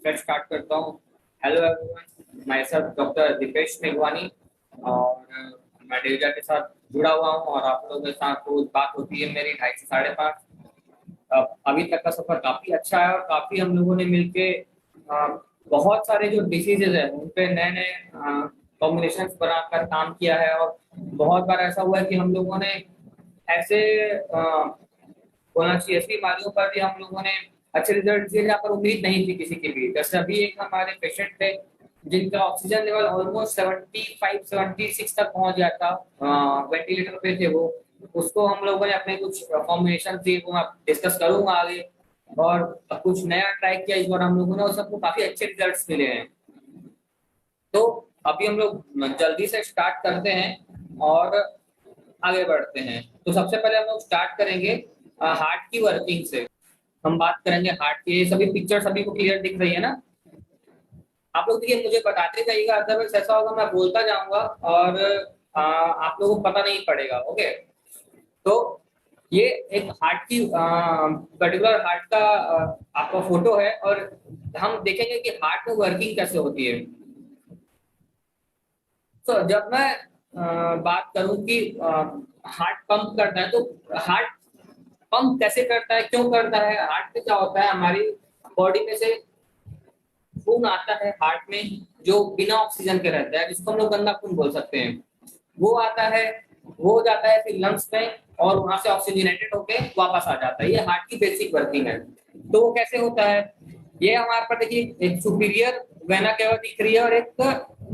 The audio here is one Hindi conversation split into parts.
मैं स्टार्ट करता हूँ। हेलो एवरीवन, मैं सर डॉक्टर दीपेश मेघवानी और मैं डेविजा के साथ जुड़ा हुआ हूँ और आप लोगों के साथ रोज बात होती है मेरी 2:30 से 5:30। अभी तक का सफर काफी अच्छा है और काफी हम लोगों ने मिलके बहुत सारे जो डिसीजेज है उन पे नए नए कॉम्बिनेशन बनाकर काम किया है और बहुत बार ऐसा हुआ है कि हम लोगों ने ऐसे बोलना चाहिए ऐसी बीमारियों पर भी हम लोगों ने अच्छे रिजल्ट दिए जहाँ पर उम्मीद नहीं थी किसी के भी। जैसे अभी एक हमारे पेशेंट थे जिनका ऑक्सीजन लेवल ऑलमोस्ट 75-76 तक पहुंच गया था, वेंटिलेटर पे थे वो। उसको हम लोगों ने अपने कुछ कॉम्बिनेशन दिए, वो मैं डिस्कस करूंगा आगे। और कुछ नया ट्राई किया इस बार हम लोगों ने और सबको काफी अच्छे रिजल्ट्स मिले हैं। तो अभी हम लोग जल्दी से स्टार्ट करते हैं और आगे बढ़ते हैं। तो सबसे पहले हम लोग स्टार्ट करेंगे हार्ट की वर्किंग से। हम बात करेंगे हार्ट की। ये सभी पिक्चर सभी को क्लियर दिख रही है ना? आप लोग देखिए, मुझे बताते जाइएगा, अदरवाइज ऐसा होगा मैं बोलता जाऊंगा और आप लोगों को पता नहीं पड़ेगा। ओके, तो ये एक हार्ट की पर्टिकुलर हार्ट का आपका फोटो है और हम देखेंगे कि हार्ट में वर्किंग कैसे होती है। तो जब मैं बात करूं कि हार्ट पंप करता है, तो हार्ट पंप कैसे करता है, क्यों करता है? हार्ट में क्या होता है, हमारी बॉडी में से खून आता है हार्ट में जो बिना ऑक्सीजन के रहता है, जिसको हम लोग गंदा खून बोल सकते हैं। वो आता है, वो जाता है फिर लंग्स में और वहां से ऑक्सीजनेटेड होके वापस आ जाता है। ये हार्ट की बेसिक वर्किंग है। तो वो कैसे होता है? ये हमारे पर देखिए, एक सुपीरियर वेना केवा दिख रही है और एक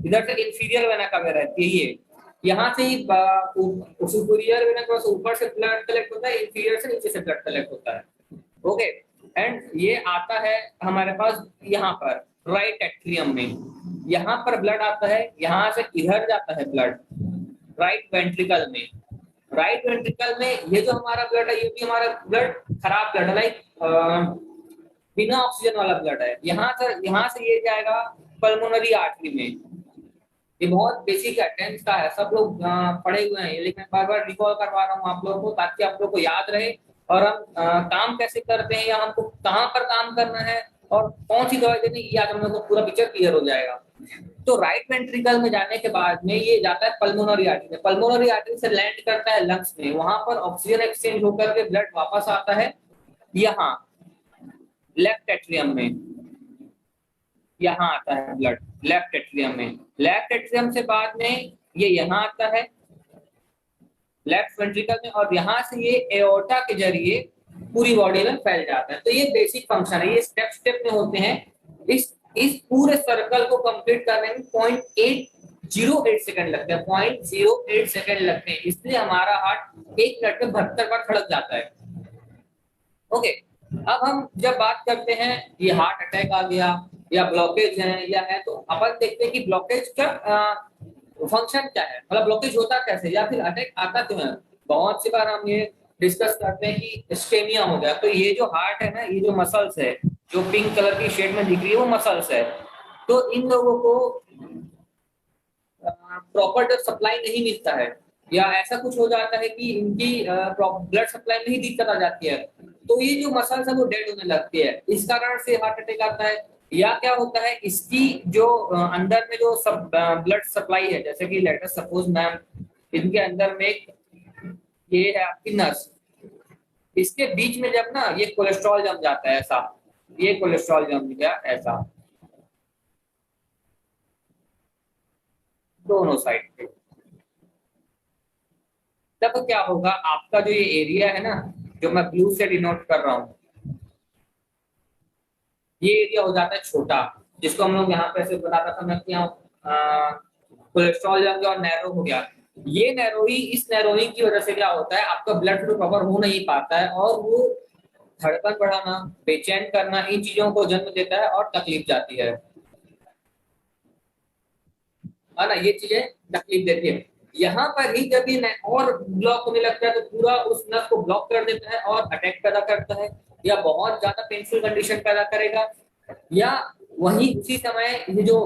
इधर से इंफीरियर वेना केवा रहती है। ये यहाँ से ही सुपीरियर वेना केवा से ऊपर से ब्लड कलेक्ट होता है, इंफीरियर से नीचे से ब्लड कलेक्ट होता है। ओके, एंड ये आता है हमारे पास यहाँ पर राइट एट्रियम में। यहाँ पर ब्लड आता है, यहाँ से इधर जाता है ब्लड राइट वेंट्रिकल में। राइट वेंट्रिकल में ये जो हमारा ब्लड है, ये भी हमारा ब्लड खराब ब्लड है, लाइक बिना ऑक्सीजन वाला ब्लड है। यहाँ से ये जाएगा पल्मोनरी आर्टरी में। ये बहुत बेसिक है, 10th का है, सब लोग पढ़े हुए हैं, लेकिन बार बार रिकॉल करवा रहा हूँ आप लोगों को ताकि आप लोगों को याद रहे और हम काम कैसे करते हैं या हमको कहाँ पर काम करना है और कौन सी दवाई देनी, ये आज हम लोग को पूरा पिक्चर क्लियर हो जाएगा। तो राइट वेंट्रिकल में जाने के बाद में ये जाता है पल्मोनरी आर्टरी में। पल्मोनरी आर्टरी से लैंड करता है लंग्स में, वहां पर ऑक्सीजन एक्सचेंज होकर के ब्लड वापस आता है यहाँ लेफ्ट एट्रियम में। यहाँ आता है ब्लड लेफ्ट एट्रियम में। लेफ्ट एट्रियम से बाद में ये यहाँ आता है लेफ्ट वेंट्रिकल में और यहाँ से ये एओर्टा के जरिए पूरी बॉडी में फैल जाता है। तो ये बेसिक फंक्शन है, ये स्टेप स्टेप में होते हैं। इस पूरे सर्कल को कंप्लीट करने में 0.8 सेकंड लगते हैं, 0.08 सेकंड लगते हैं। इसलिए हमारा हार्ट एक मिनट में 72 बार धड़क जाता है। ओके, अब हम जब बात करते हैं ये हार्ट अटैक आ गया या ब्लॉकेज है या है, तो अपन देखते हैं कि ब्लॉकेज का फंक्शन क्या है, मतलब ब्लॉकेज होता कैसे या फिर अटैक आता क्यों है। बहुत सी बार हम ये डिस्कस करते हैं कि इस्केमिया हो गया, तो ये जो हार्ट है ना, ये जो मसल्स है जो पिंक कलर की शेड में दिख रही है वो मसल्स है। तो इन लोगों को प्रॉपर जब सप्लाई नहीं मिलता है या ऐसा कुछ हो जाता है कि इनकी ब्लड सप्लाई में ही दिक्कत आ जाती है, तो ये जो मसल्स है वो डेड होने लगती है। इस कारण से हार्ट अटैक आता है। या क्या होता है, इसकी जो अंदर में जो सब ब्लड सप्लाई है, जैसे कि लेट अस सपोज मैम इनके अंदर में एक ये है आपकी नर्स, इसके बीच में जब ना ये कोलेस्ट्रॉल जम जाता है, ऐसा ये कोलेस्ट्रॉल जम गया ऐसा दोनों साइड पे, तब क्या होगा, आपका जो ये एरिया है ना जो मैं ब्लू से डिनोट कर रहा हूँ, ये एरिया हो जाता है छोटा, जिसको हम लोग यहाँ पे ऐसे बताता था मैं कि कोलेस्ट्रॉल जम गया और नैरो हो गया। ये नैरोई, इस नैरोइंग की वजह से क्या होता है, आपका ब्लड फ्लो प्रॉपर हो नहीं पाता है और वो धड़कन बढ़ाना, बेचैन करना, इन चीजों को जन्म देता है और तकलीफ जाती है ना, ये चीजें तकलीफ देती है। यहाँ पर ही जब ये और ब्लॉक होने लगता है तो पूरा उस नस को ब्लॉक कर देता है और अटैक पैदा करता है या बहुत ज्यादा पेनफुल कंडीशन पैदा करेगा। या वही उसी समय ये जो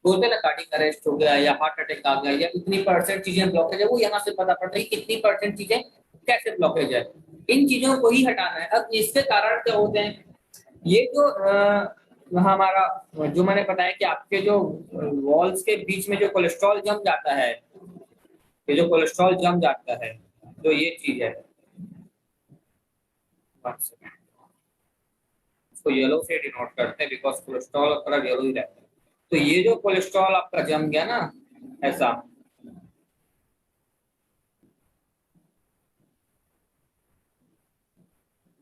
बोलते ना कार्डियक अरेस्ट हो गया या हार्ट अटैक आ गया या कितनी परसेंट चीजें ब्लॉकेज है, वो यहाँ से पता पड़ता है कि कितनी परसेंट चीजें कैसे ब्लॉकेज है। इन चीजों को ही हटाना है। अब इसके कारण क्या होते हैं, ये जो हमारा जो मैंने बताया कि आपके जो वॉल्स के बीच में जो कोलेस्ट्रॉल जम जाता है, ये जो कोलेस्ट्रॉल जम जाता है, तो ये चीज है, इसको येलो से डिनोट करते हैं बिकॉज कोलेस्ट्रॉल का कलर येलो ही रहता है। तो ये जो कोलेस्ट्रॉल आपका जम गया ना ऐसा,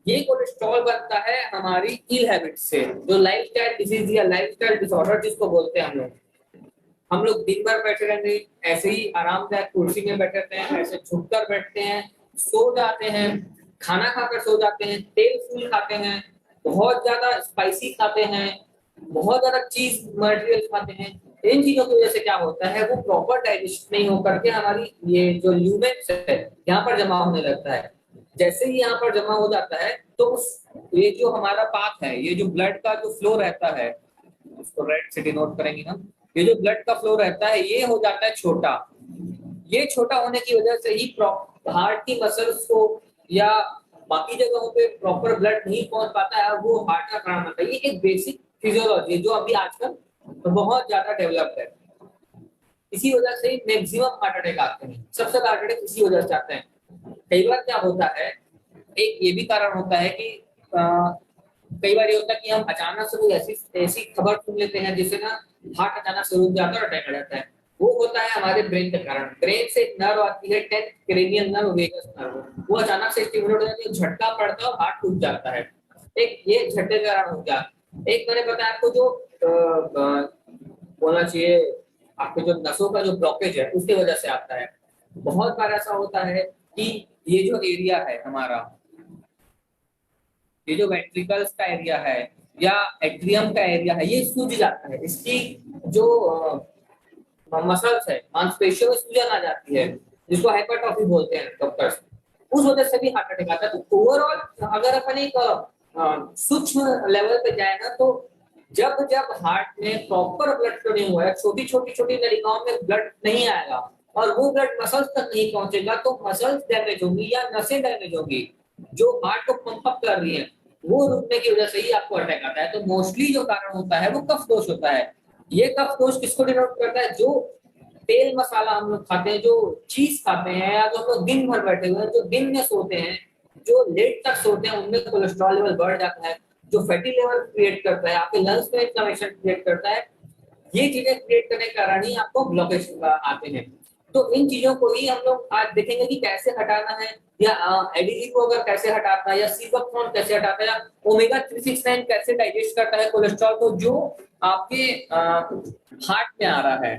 ये कोलेस्ट्रॉल बनता है हमारी इल हैबिट से, जो लाइफस्टाइल डिजीज या लाइफस्टाइल डिसऑर्डर जिसको बोलते हैं हम लोग दिन भर बैठे रहेंगे, ऐसे ही आरामदायक कुर्सी में बैठे रहते हैं, ऐसे झुककर बैठते हैं, सो जाते हैं, खाना खाकर सो जाते हैं, तेल फूल खाते हैं, बहुत ज्यादा स्पाइसी खाते हैं, बहुत ज्यादा चीज मटेरियल खाते हैं। इन चीजों की वजह से क्या होता है, वो प्रॉपर डाइजेस्ट नहीं हो करके हमारी ये जो ल्यूमेन्स है यहाँ पर जमा होने लगता है। जैसे ही यहाँ पर जमा हो जाता है तो उस ये जो हमारा पाथ है, ये जो ब्लड का जो फ्लो रहता है, इसको रेड से डिनोट करेंगे हम, ये जो ब्लड का फ्लो रहता है ये हो जाता है छोटा। ये छोटा होने की वजह से ही हार्ट की मसल्स को या बाकी जगहों पे प्रॉपर ब्लड नहीं पहुंच पाता है, वो हार्ट का कारण होता है। ये एक बेसिक फिजियोलॉजी जो अभी आजकल बहुत ज्यादा डेवलप्ड है। इसी वजह से मैक्सिमम हार्ट अटैक आते हैं, सबसे ज्यादा हार्ट अटैक इसी वजह से आते हैं। कई बार क्या होता है, एक ये भी कारण होता है कि कई बार ये होता है कि हम अचानक से कोई ऐसी ऐसी खबर सुन लेते हैं जिससे ना हार्ट अचानक से रुक जाता है और अटैक आ जाता है। वो होता है हमारे ब्रेन के कारण। ब्रेन से एक नर्व आती है, 10th cranial nerve, vagus nerve, वो अचानक से स्टिमुलेट हो जाती है, झटका पड़ता है और हार्ट टूट जाता है। एक ये झटके के कारण हो गया। एक मैंने बताया आपको जो बोलना चाहिए, आपके जो नसों का जो ब्लॉकेज है उसकी वजह से आता है। बहुत बार ऐसा होता है कि ये जो एरिया है हमारा, ये जो वेंट्रिकल्स का एरिया है या एट्रियम का एरिया है, ये सूज जाता है। इसकी जो मसल्स है, मांसपेशियों में सूजन आ जाती है, जिसको हाइपरट्रॉफी बोलते हैं डॉक्टर्स, उस वजह से भी हार्ट अटैक आता है। तो ओवरऑल अगर अपन एक सूक्ष्म लेवल पे जाए ना, तो जब जब हार्ट में प्रॉपर ब्लड फ्लो नहीं हुआ है, छोटी छोटी छोटी नलिकाओं में ब्लड नहीं आएगा और वो ब्लड मसल्स तक नहीं पहुंचेगा, तो मसल्स डैमेज होंगी या नसें डैमेज होंगी जो हार्ट को पंप अप कर रही है, वो रुकने की वजह से ही आपको अटैक आता है। तो मोस्टली जो कारण होता है वो कफ दोष होता है। ये कफ दोष किसको डिनोट करता है, जो तेल मसाला हम लोग खाते हैं, जो चीज खाते हैं, या जो हम लोग दिन भर बैठे हुए हैं, जो दिन में सोते हैं, जो लेट तक सोते हैं, उनमें कोलेस्ट्रॉल लेवल बढ़ जाता है, जो फैटी लेवल क्रिएट करता है, आपके लंग्स में इन्फ्लेमेशन क्रिएट करता है। ये चीजें क्रिएट करने के कारण ही आपको ब्लॉकेज आते हैं। तो इन चीजों को ही हम लोग आज देखेंगे कि कैसे हटाना है, या एडीजी को अगर कैसे हटाना है, या सीबकथॉर्न कैसे हटाता है, या ओमेगा 369 कैसे डाइजेस्ट करता है कोलेस्ट्रॉल को जो आपके हार्ट में आ रहा है।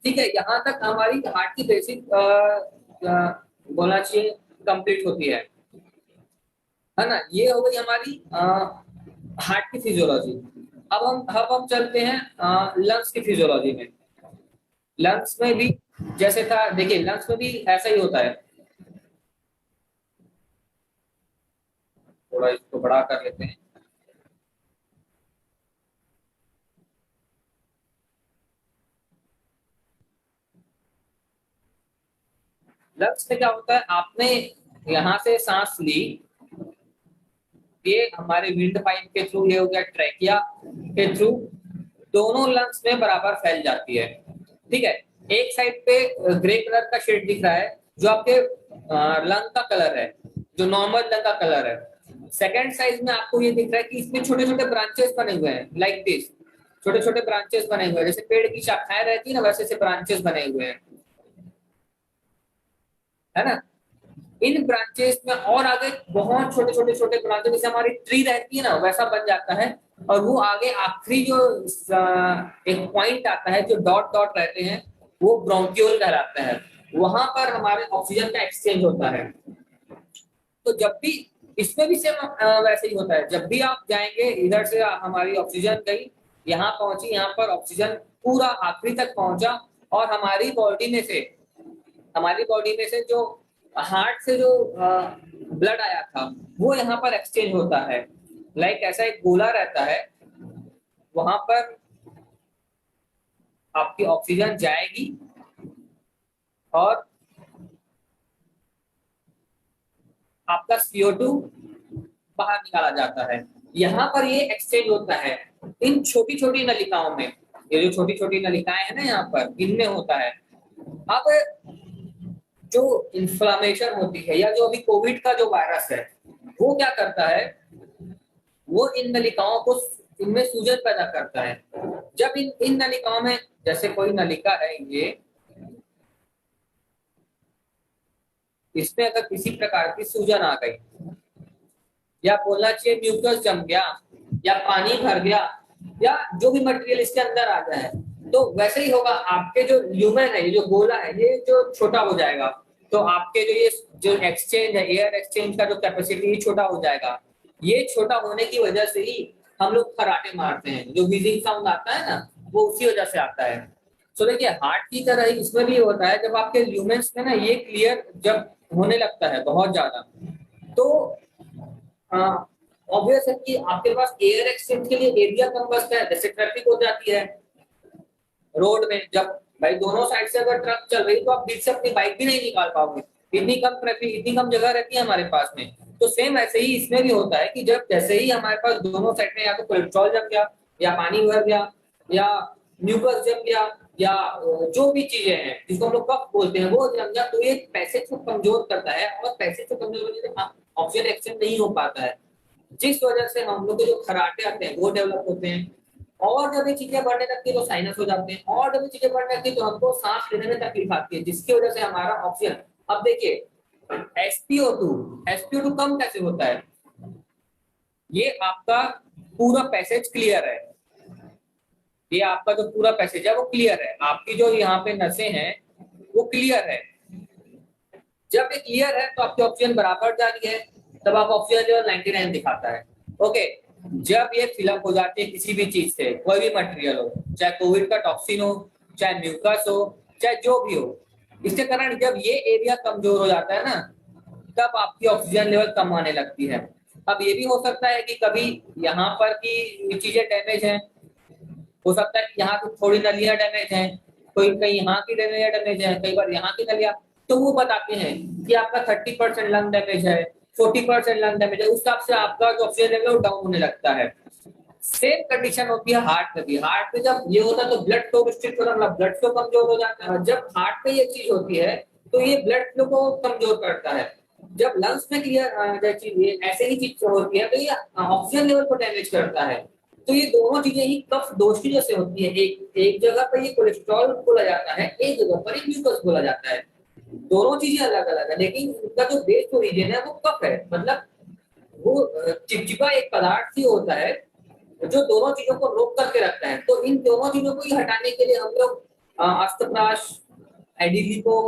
ठीक है, यहाँ तक हमारी हार्ट की बेसिक बोलना चाहिए कंप्लीट होती है ना। ये हो गई हमारी हार्ट की फिजियोलॉजी। अब हम चलते हैं लंग्स की फिजियोलॉजी में। लंग्स में भी जैसे था, देखिए लंग्स में भी ऐसा ही होता है। थोड़ा इसको बड़ा कर लेते हैं। लंग्स में क्या होता है, आपने यहाँ से सांस ली, ये हमारे विंड पाइप के थ्रू, ये हो गया ट्रैकिया के थ्रू, दोनों लंग्स में बराबर फैल जाती है। ठीक है, एक साइड पे ग्रे कलर का शेड दिख रहा है जो आपके लंग का कलर है, जो नॉर्मल लंग का कलर है। सेकेंड साइज में आपको ये दिख रहा है कि इसमें छोटे छोटे ब्रांचेस बने हुए हैं, लाइक दिस, छोटे छोटे ब्रांचेस बने हुए हैं, जैसे पेड़ की शाखाएं रहती है ना, वैसे से ब्रांचेस बने हुए हैं, है ना। इन ब्रांचेस में और आगे बहुत छोटे छोटे छोटे ब्रांचेस, जैसे हमारी ट्री रहती है ना, वैसा बन जाता है। और वो आगे आखिरी जो एक पॉइंट आता है, जो डॉट डॉट रहते हैं, वो ब्रोंक्यूल कहलाता है। वहां पर हमारे ऑक्सीजन का एक्सचेंज होता है। तो जब भी इसमें भी सेम वैसे ही होता है, जब भी आप जाएंगे इधर से हमारी ऑक्सीजन गई, यहाँ पहुंची, यहाँ पर ऑक्सीजन पूरा आखिरी तक पहुंचा, और हमारी बॉडी में से जो हार्ट से जो ब्लड आया था वो यहाँ पर एक्सचेंज होता है। लाइक ऐसा एक गोला रहता है, वहां पर आपकी ऑक्सीजन जाएगी और आपका CO2 बाहर निकाला जाता है। यहाँ पर ये एक्सचेंज होता है इन छोटी छोटी नलिकाओं में। ये जो छोटी छोटी नलिकाएं हैं ना यहाँ पर, इनमें होता है। अब जो इन्फ्लामेशन होती है या जो अभी कोविड का जो वायरस है, वो क्या करता है, वो इन नलिकाओं को, इनमें सूजन पैदा करता है। जब इन नलिकाओं में, जैसे कोई नलिका है ये, इसमें अगर किसी प्रकार की सूजन आ गई, या बोलना चाहिए म्यूकस जम गया, या पानी भर गया, या जो भी मटेरियल इसके अंदर आ जाए, तो वैसे ही होगा। आपके जो ल्यूमेन है, ये जो गोला है, ये जो छोटा हो जाएगा, तो आपके जो एक्सचेंज है, एयर एक्सचेंज का जो कैपेसिटी, ये छोटा हो जाएगा। ये छोटा होने की वजह से ही हम लोग खराटे मारते हैं, जो व्हीजिंग साउंड आता है ना, वो उसी वजह से आता है। तो देखिए, हार्ट की तरह ही इसमें भी होता है। जब आपके ल्यूमेन्स में ना ये क्लियर जब होने लगता है बहुत ज्यादा, तो ऑब्वियस है कि आपके पास एयर एक्सचेंज के लिए एरिया कम बचता है। जैसे ट्रैफिक हो जाती है रोड में, जब भाई दोनों साइड से अगर ट्रक चल रही, तो आप बीच से अपनी बाइक भी नहीं निकाल पाओगे, इतनी कम ट्रैफिक, इतनी कम जगह रहती है हमारे पास में। तो सेम ऐसे ही इसमें भी होता है कि जब जैसे ही हमारे पास दोनों साइड में या तो कोलेस्ट्रॉल जम गया, या पानी भर गया, या म्यूकस जम गया, या जो भी चीजें हैं जिसको हम लोग कफ बोलते हैं, वो जम गया, तो ये पैसेज को कमजोर करता है, और पैसेज को कमजोर होने से ऑक्सीजन एक्सचेंज नहीं हो पाता है, जिस वजह से हम लोग के जो खराटे आते हैं वो डेवलप होते हैं। और जब ये चीजें बढ़ने लगती है तो साइनस हो जाते हैं, और जब ये चीजें बढ़ने लगती है तो हमको सांस लेने में तकलीफ आती है, जिसकी वजह से हमारा ऑक्सीजन, अब देखिए एसपीओ टू कम कैसे होता है, ये आपका पूरा पैसेज क्लियर है, ये आपका जो पूरा पैसेज है वो क्लियर है, आपकी जो यहाँ पे नसें हैं वो क्लियर है। जब ये क्लियर है तो आपकी ऑक्सीजन बराबर जा रही है, तब आप ऑक्सीजन लेवल 99 दिखाता है। ओके, जब ये फिलअप हो जाती है किसी भी चीज से, कोई भी मटेरियल हो, चाहे कोविड का टॉक्सिन हो, चाहे म्यूकस हो, चाहे जो भी हो, इसके कारण जब ये एरिया कमजोर हो जाता है ना, तब आपकी ऑक्सीजन लेवल कम आने लगती है। अब ये भी हो सकता है कि कभी यहाँ पर की चीजें डैमेज हैं, हो सकता है कि यहाँ की थोड़ी नलियां डैमेज हैं, कोई कहीं यहाँ की नलियां डैमेज है, कई बार यहाँ की नलियां, तो वो बताते हैं कि आपका 30% लंग डैमेज है, 40% लंग डैमेज है, उस हिसाब से आपका जो ऑक्सीजन लेवल डाउन होने लगता है। सेम कंडीशन होती है हार्ट में भी। हार्ट में जब ये होता है तो ब्लड फ्लो रिस्ट्रिक्ट होता है, मतलब ब्लड फ्लो कमजोर हो जाता है। जब हार्ट में ये चीज होती है तो ये ब्लड फ्लो को कमजोर करता है। जब लंग्स में क्लियर ऐसे ही चीज होती है तो ये ऑक्सीजन लेवल को डैमेज करता है। तो ये दोनों चीजें ही कफ दोष की जैसे होती है। एक जगह पर ये कोलेस्ट्रॉल बोला जाता है, एक जगह पर ये म्यूकस बोला जाता है। दोनों चीजें अलग अलग है, लेकिन उनका जो बेस ओरिजिन है वो कफ है। मतलब वो चिपचिपा एक पदार्थ ही होता है जो दोनों चीजों को रोक करके रखता है। तो इन दोनों चीजों को ही हटाने के लिए हम लोग अस्तप्राश, एडिलिको,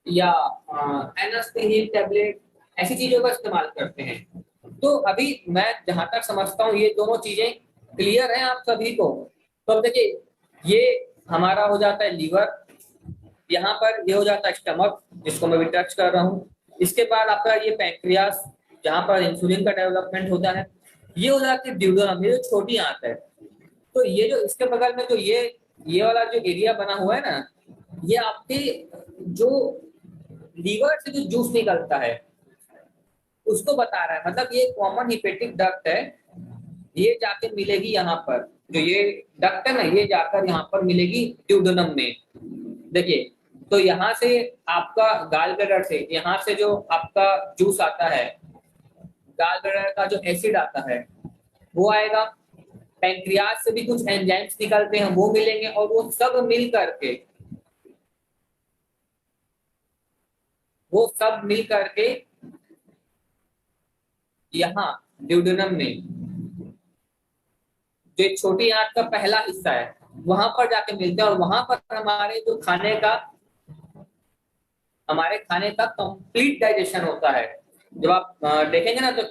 या एनास्टेनिल टैबलेट, ऐसी चीजों का इस्तेमाल करते हैं। तो अभी मैं जहां तक समझता हूँ ये दोनों चीजें क्लियर हैं आप सभी को। तो अब देखिए, ये हमारा हो जाता है लीवर, यहाँ पर ये हो जाता है स्टमक, जिसको मैं भी टच कर रहा हूँ। इसके बाद आपका ये पैंक्रियास, जहाँ पर इंसुलिन का डेवलपमेंट होता है। ये हो जाती है ड्यूडेनम, ये जो छोटी आंत है। तो ये जो इसके बगल में जो ये वाला जो एरिया बना हुआ है ना, ये आपके जो लीवर से जो जूस निकलता है उसको बता रहा है। मतलब ये कॉमन हिपेटिक डक्ट है, ये जाके मिलेगी यहाँ पर, जो ये डक्ट है ना, ये जाकर यहाँ पर मिलेगी ड्यूडेनम में। देखिए, तो यहाँ से आपका गाल ब्लैडर से, यहाँ से जो आपका जूस आता है, गाल ब्लैडर का जो एसिड आता है वो आएगा, पैंक्रियाज से भी कुछ एंजाइम्स निकलते हैं वो मिलेंगे, और वो सब मिल करके यहाँ ड्यूडेनम में, जो छोटी आंत का पहला हिस्सा है, वहां पर जाके मिलते हैं। और वहां पर हमारे जो खाने का कंप्लीट डाइजेशन होता है। जब आप देखेंगे ना, तो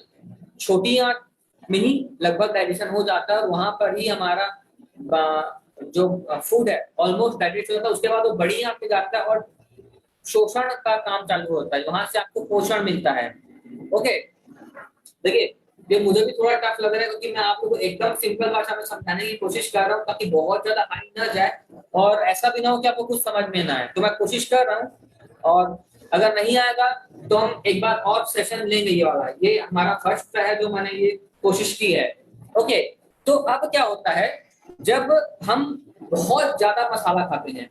छोटी आंत में ही लगभग डाइजेशन हो जाता है, और वहां पर ही हमारा जो फूड है ऑलमोस्ट डाइजेस्ट होता है। उसके बाद वो बड़ी आंत में जाता है और शोषण का काम चालू होता है, वहां से आपको पोषण मिलता है। ओके, देखिए, ये मुझे भी थोड़ा टफ लग रहा है, क्योंकि मैं आप लोगों को एकदम सिंपल भाषा में समझाने की कोशिश कर रहा हूँ, ताकि बहुत ज्यादा हाई ना जाए और ऐसा भी ना हो कि आपको कुछ समझ में ना आए। तो मैं कोशिश कर रहा हूँ, और अगर नहीं आएगा तो हम एक बार और सेशन लेंगे। ये वाला, ये हमारा फर्स्ट है जो मैंने ये कोशिश की है। ओके, तो अब क्या होता है, जब हम बहुत ज्यादा मसाला खाते हैं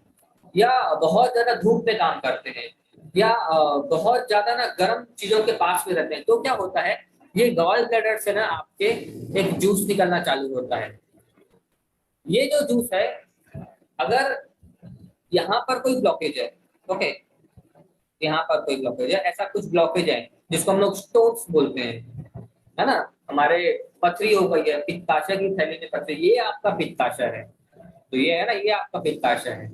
या बहुत ज्यादा धूप में काम करते हैं या बहुत ज्यादा ना गर्म चीजों के पास में रहते हैं, तो क्या होता है, ये गॉल ब्लैडर से ना आपके एक जूस निकलना चालू होता है। ये जो जूस है, अगर यहाँ पर कोई ब्लॉकेज है, ओके, यहाँ पर कोई ब्लॉकेज है, ऐसा कुछ ब्लॉकेज है जिसको हम लोग स्टोन्स बोलते हैं, है ना, हमारे पथरी हो गई है, पित्ताशय की थैली में पथरी, ये आपका पित्ताशय है, तो ये है ना, ये आपका पित्ताशय है।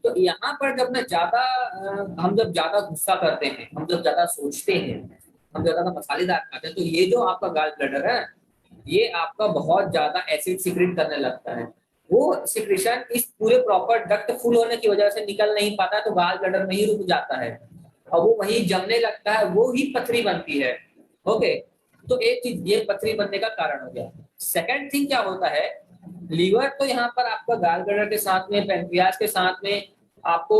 तो यहाँ पर जब ना ज्यादा हम जब ज्यादा गुस्सा करते हैं, हम जब ज्यादा सोचते हैं, हम ज्यादा मसालेदार खाते हैं, तो ये जो आपका गॉल ब्लैडर है, ये आपका बहुत ज्यादा एसिड सिक्रेट करने लगता है। वो सिक्रेशन इस पूरे प्रॉपर डक्ट फुल होने की वजह से निकल नहीं पाता, तो गॉल ब्लैडर में ही रुक जाता है और वो वहीं जमने लगता है, वो ही पथरी बनती है। ओके, तो एक चीज ये पथरी बनने का कारण हो गया। सेकंड थिंग क्या होता है, लीवर तो यहाँ पर आपका गॉल ब्लैडर के साथ में, पेनक्रियास के साथ में आपको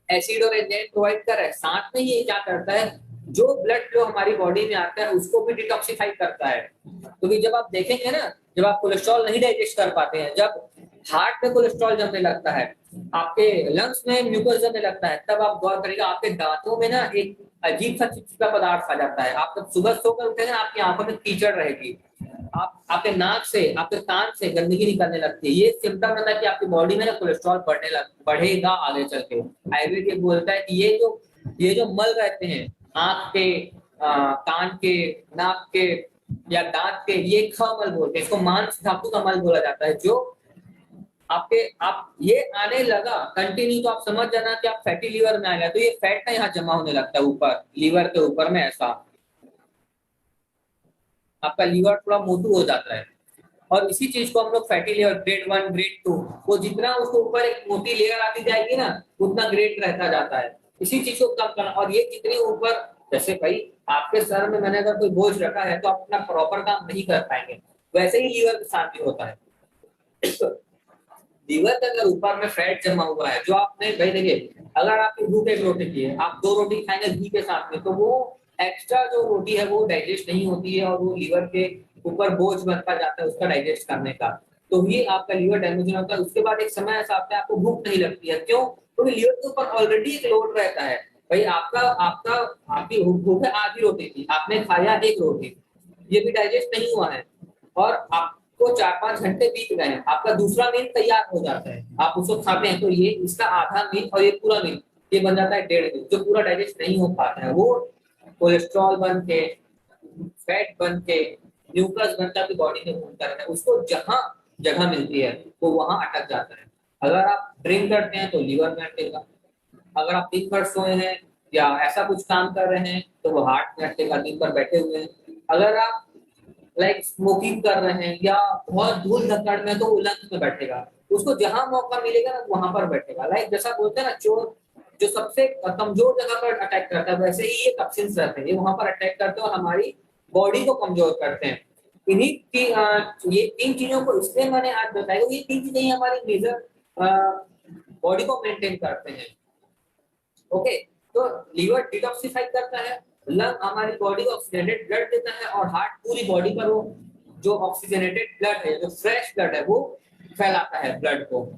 एसिड और एंजाइम प्रोवाइड कर रहा है, साथ में ये क्या करता है, जो ब्लड फ्लो हमारी बॉडी में आता है उसको भी डिटॉक्सिफाई करता है। क्योंकि जब आप देखेंगे ना, जब आप कोलेस्ट्रॉल नहीं डाइजेस्ट कर पाते हैं, जब हार्ट में कोलेस्ट्रॉल जमने लगता है, आपके लंग्स में म्यूकस जमने लगता है, तब आप गौर करिएगा आपके दांतों में ना एक अजीब सा चिपचिपा पदार्थ आ जाता है। आप जब सुबह सोकर उठेंगे ना, आपकी आंखों में कीचड़ रहेगी, आप आपके नाक से, आपके कान से गंदगी निकलने लगती है। ये सिम्टम रहता है कि आपकी बॉडी में ना कोलेस्ट्रॉल बढ़ेगा आगे चल के। आयुर्वेद ये बोलता है कि ये जो मल रहते हैं आंख के, कान के, नाक के या दांत के, ये ख मल बोलते हैं, इसको मांस धातु का मल बोला जाता है। जो आप ये आने लगा कंटिन्यू, तो आप समझ जाना कि आप फैटी लीवर में आ गया। तो ये फैट ना यहाँ जमा होने लगता है ऊपर, लीवर के ऊपर में, ऐसा आपका लीवर थोड़ा मोटू हो जाता है। और इसी चीज को हम लोग फैटी लीवर ग्रेड 1 ग्रेड 2, वो जितना उसके ऊपर एक मोटी लेयर आती जाएगी ना, उतना ग्रेड रहता जाता है। इसी चीज को कम करना, और ये जितनी ऊपर, जैसे भाई आपके सर में मैंने अगर कोई बोझ रखा है तो आप अपना प्रॉपर काम नहीं कर पाएंगे, वैसे ही लीवर के साथ भी होता है। लीवर के अगर ऊपर में फैट जमा हुआ है, जो आपने भाई देखिए, अगर आपकी भूख एक रोटी की है, आप 2 रोटी खाएंगे घी के साथ में, तो वो एक्स्ट्रा जो रोटी है वो डाइजेस्ट नहीं होती है और वो लीवर के ऊपर बोझ बनता जाता है उसका डाइजेस्ट करने का। तो ये आपका लीवर डैमेज होता है। उसके बाद एक समय ऐसा आता है आपको भूख नहीं लगती है, क्यों? क्योंकि लीवर के ऊपर ऑलरेडी एक लोड रहता है। भाई आपका आपका आपकी भूख है, आधी रोटी थी, आपने खाया 1 रोटी, ये भी डाइजेस्ट नहीं हुआ है, और आपको 4-5 घंटे बीत गए हैं, आपका दूसरा मील तैयार हो जाता है, आप उसको खाते हैं, तो ये इसका आधा मील और ये पूरा मील, ये बन जाता है 1.5 मील, जो पूरा डाइजेस्ट नहीं हो पाता है। वो कोलेस्ट्रॉल बन के, फैट बन के, म्यूकस बनता है बॉडी में घूमता रहता है, उसको जहां जगह मिलती है वो वहां अटक जाता है। अगर आप ड्रिंक करते हैं तो लीवर में अटकेगा, अगर आप दिन भर सोए हैं या ऐसा कुछ काम कर रहे हैं तो वो हार्ट में अटकेगा, दिन भर बैठे हुए हैं। अगर आप लाइक स्मोकिंग कर रहे हैं या बहुत धूल धक्कड़ में, तो वो लंग्स में बैठेगा, उसको जहां मौका मिलेगा ना वहां पर बैठेगा। लाइक जैसा बोलते हैं ना, चोर जो सबसे कमजोर जगह पर अटैक करता है, वैसे ही ये टॉक्सिन्स रहते हैं, ये वहां पर अटैक करते हैं और हमारी बॉडी को कमजोर करते हैं। इन्हीं की ये 3 चीजों को इसलिए मैंने आज बताया, ये 3 चीजें ही हमारी मेजर बॉडी को मेंटेन करते हैं। ओके, तो लीवर डिटॉक्सिफाई करता है, लंग हमारी बॉडी को ऑक्सीजनेटेड ब्लड देता है, और हार्ट पूरी बॉडी पर वो जो ऑक्सीजनेटेड ब्लड है, जो फ्रेश ब्लड है, वो फैलाता है ब्लड को।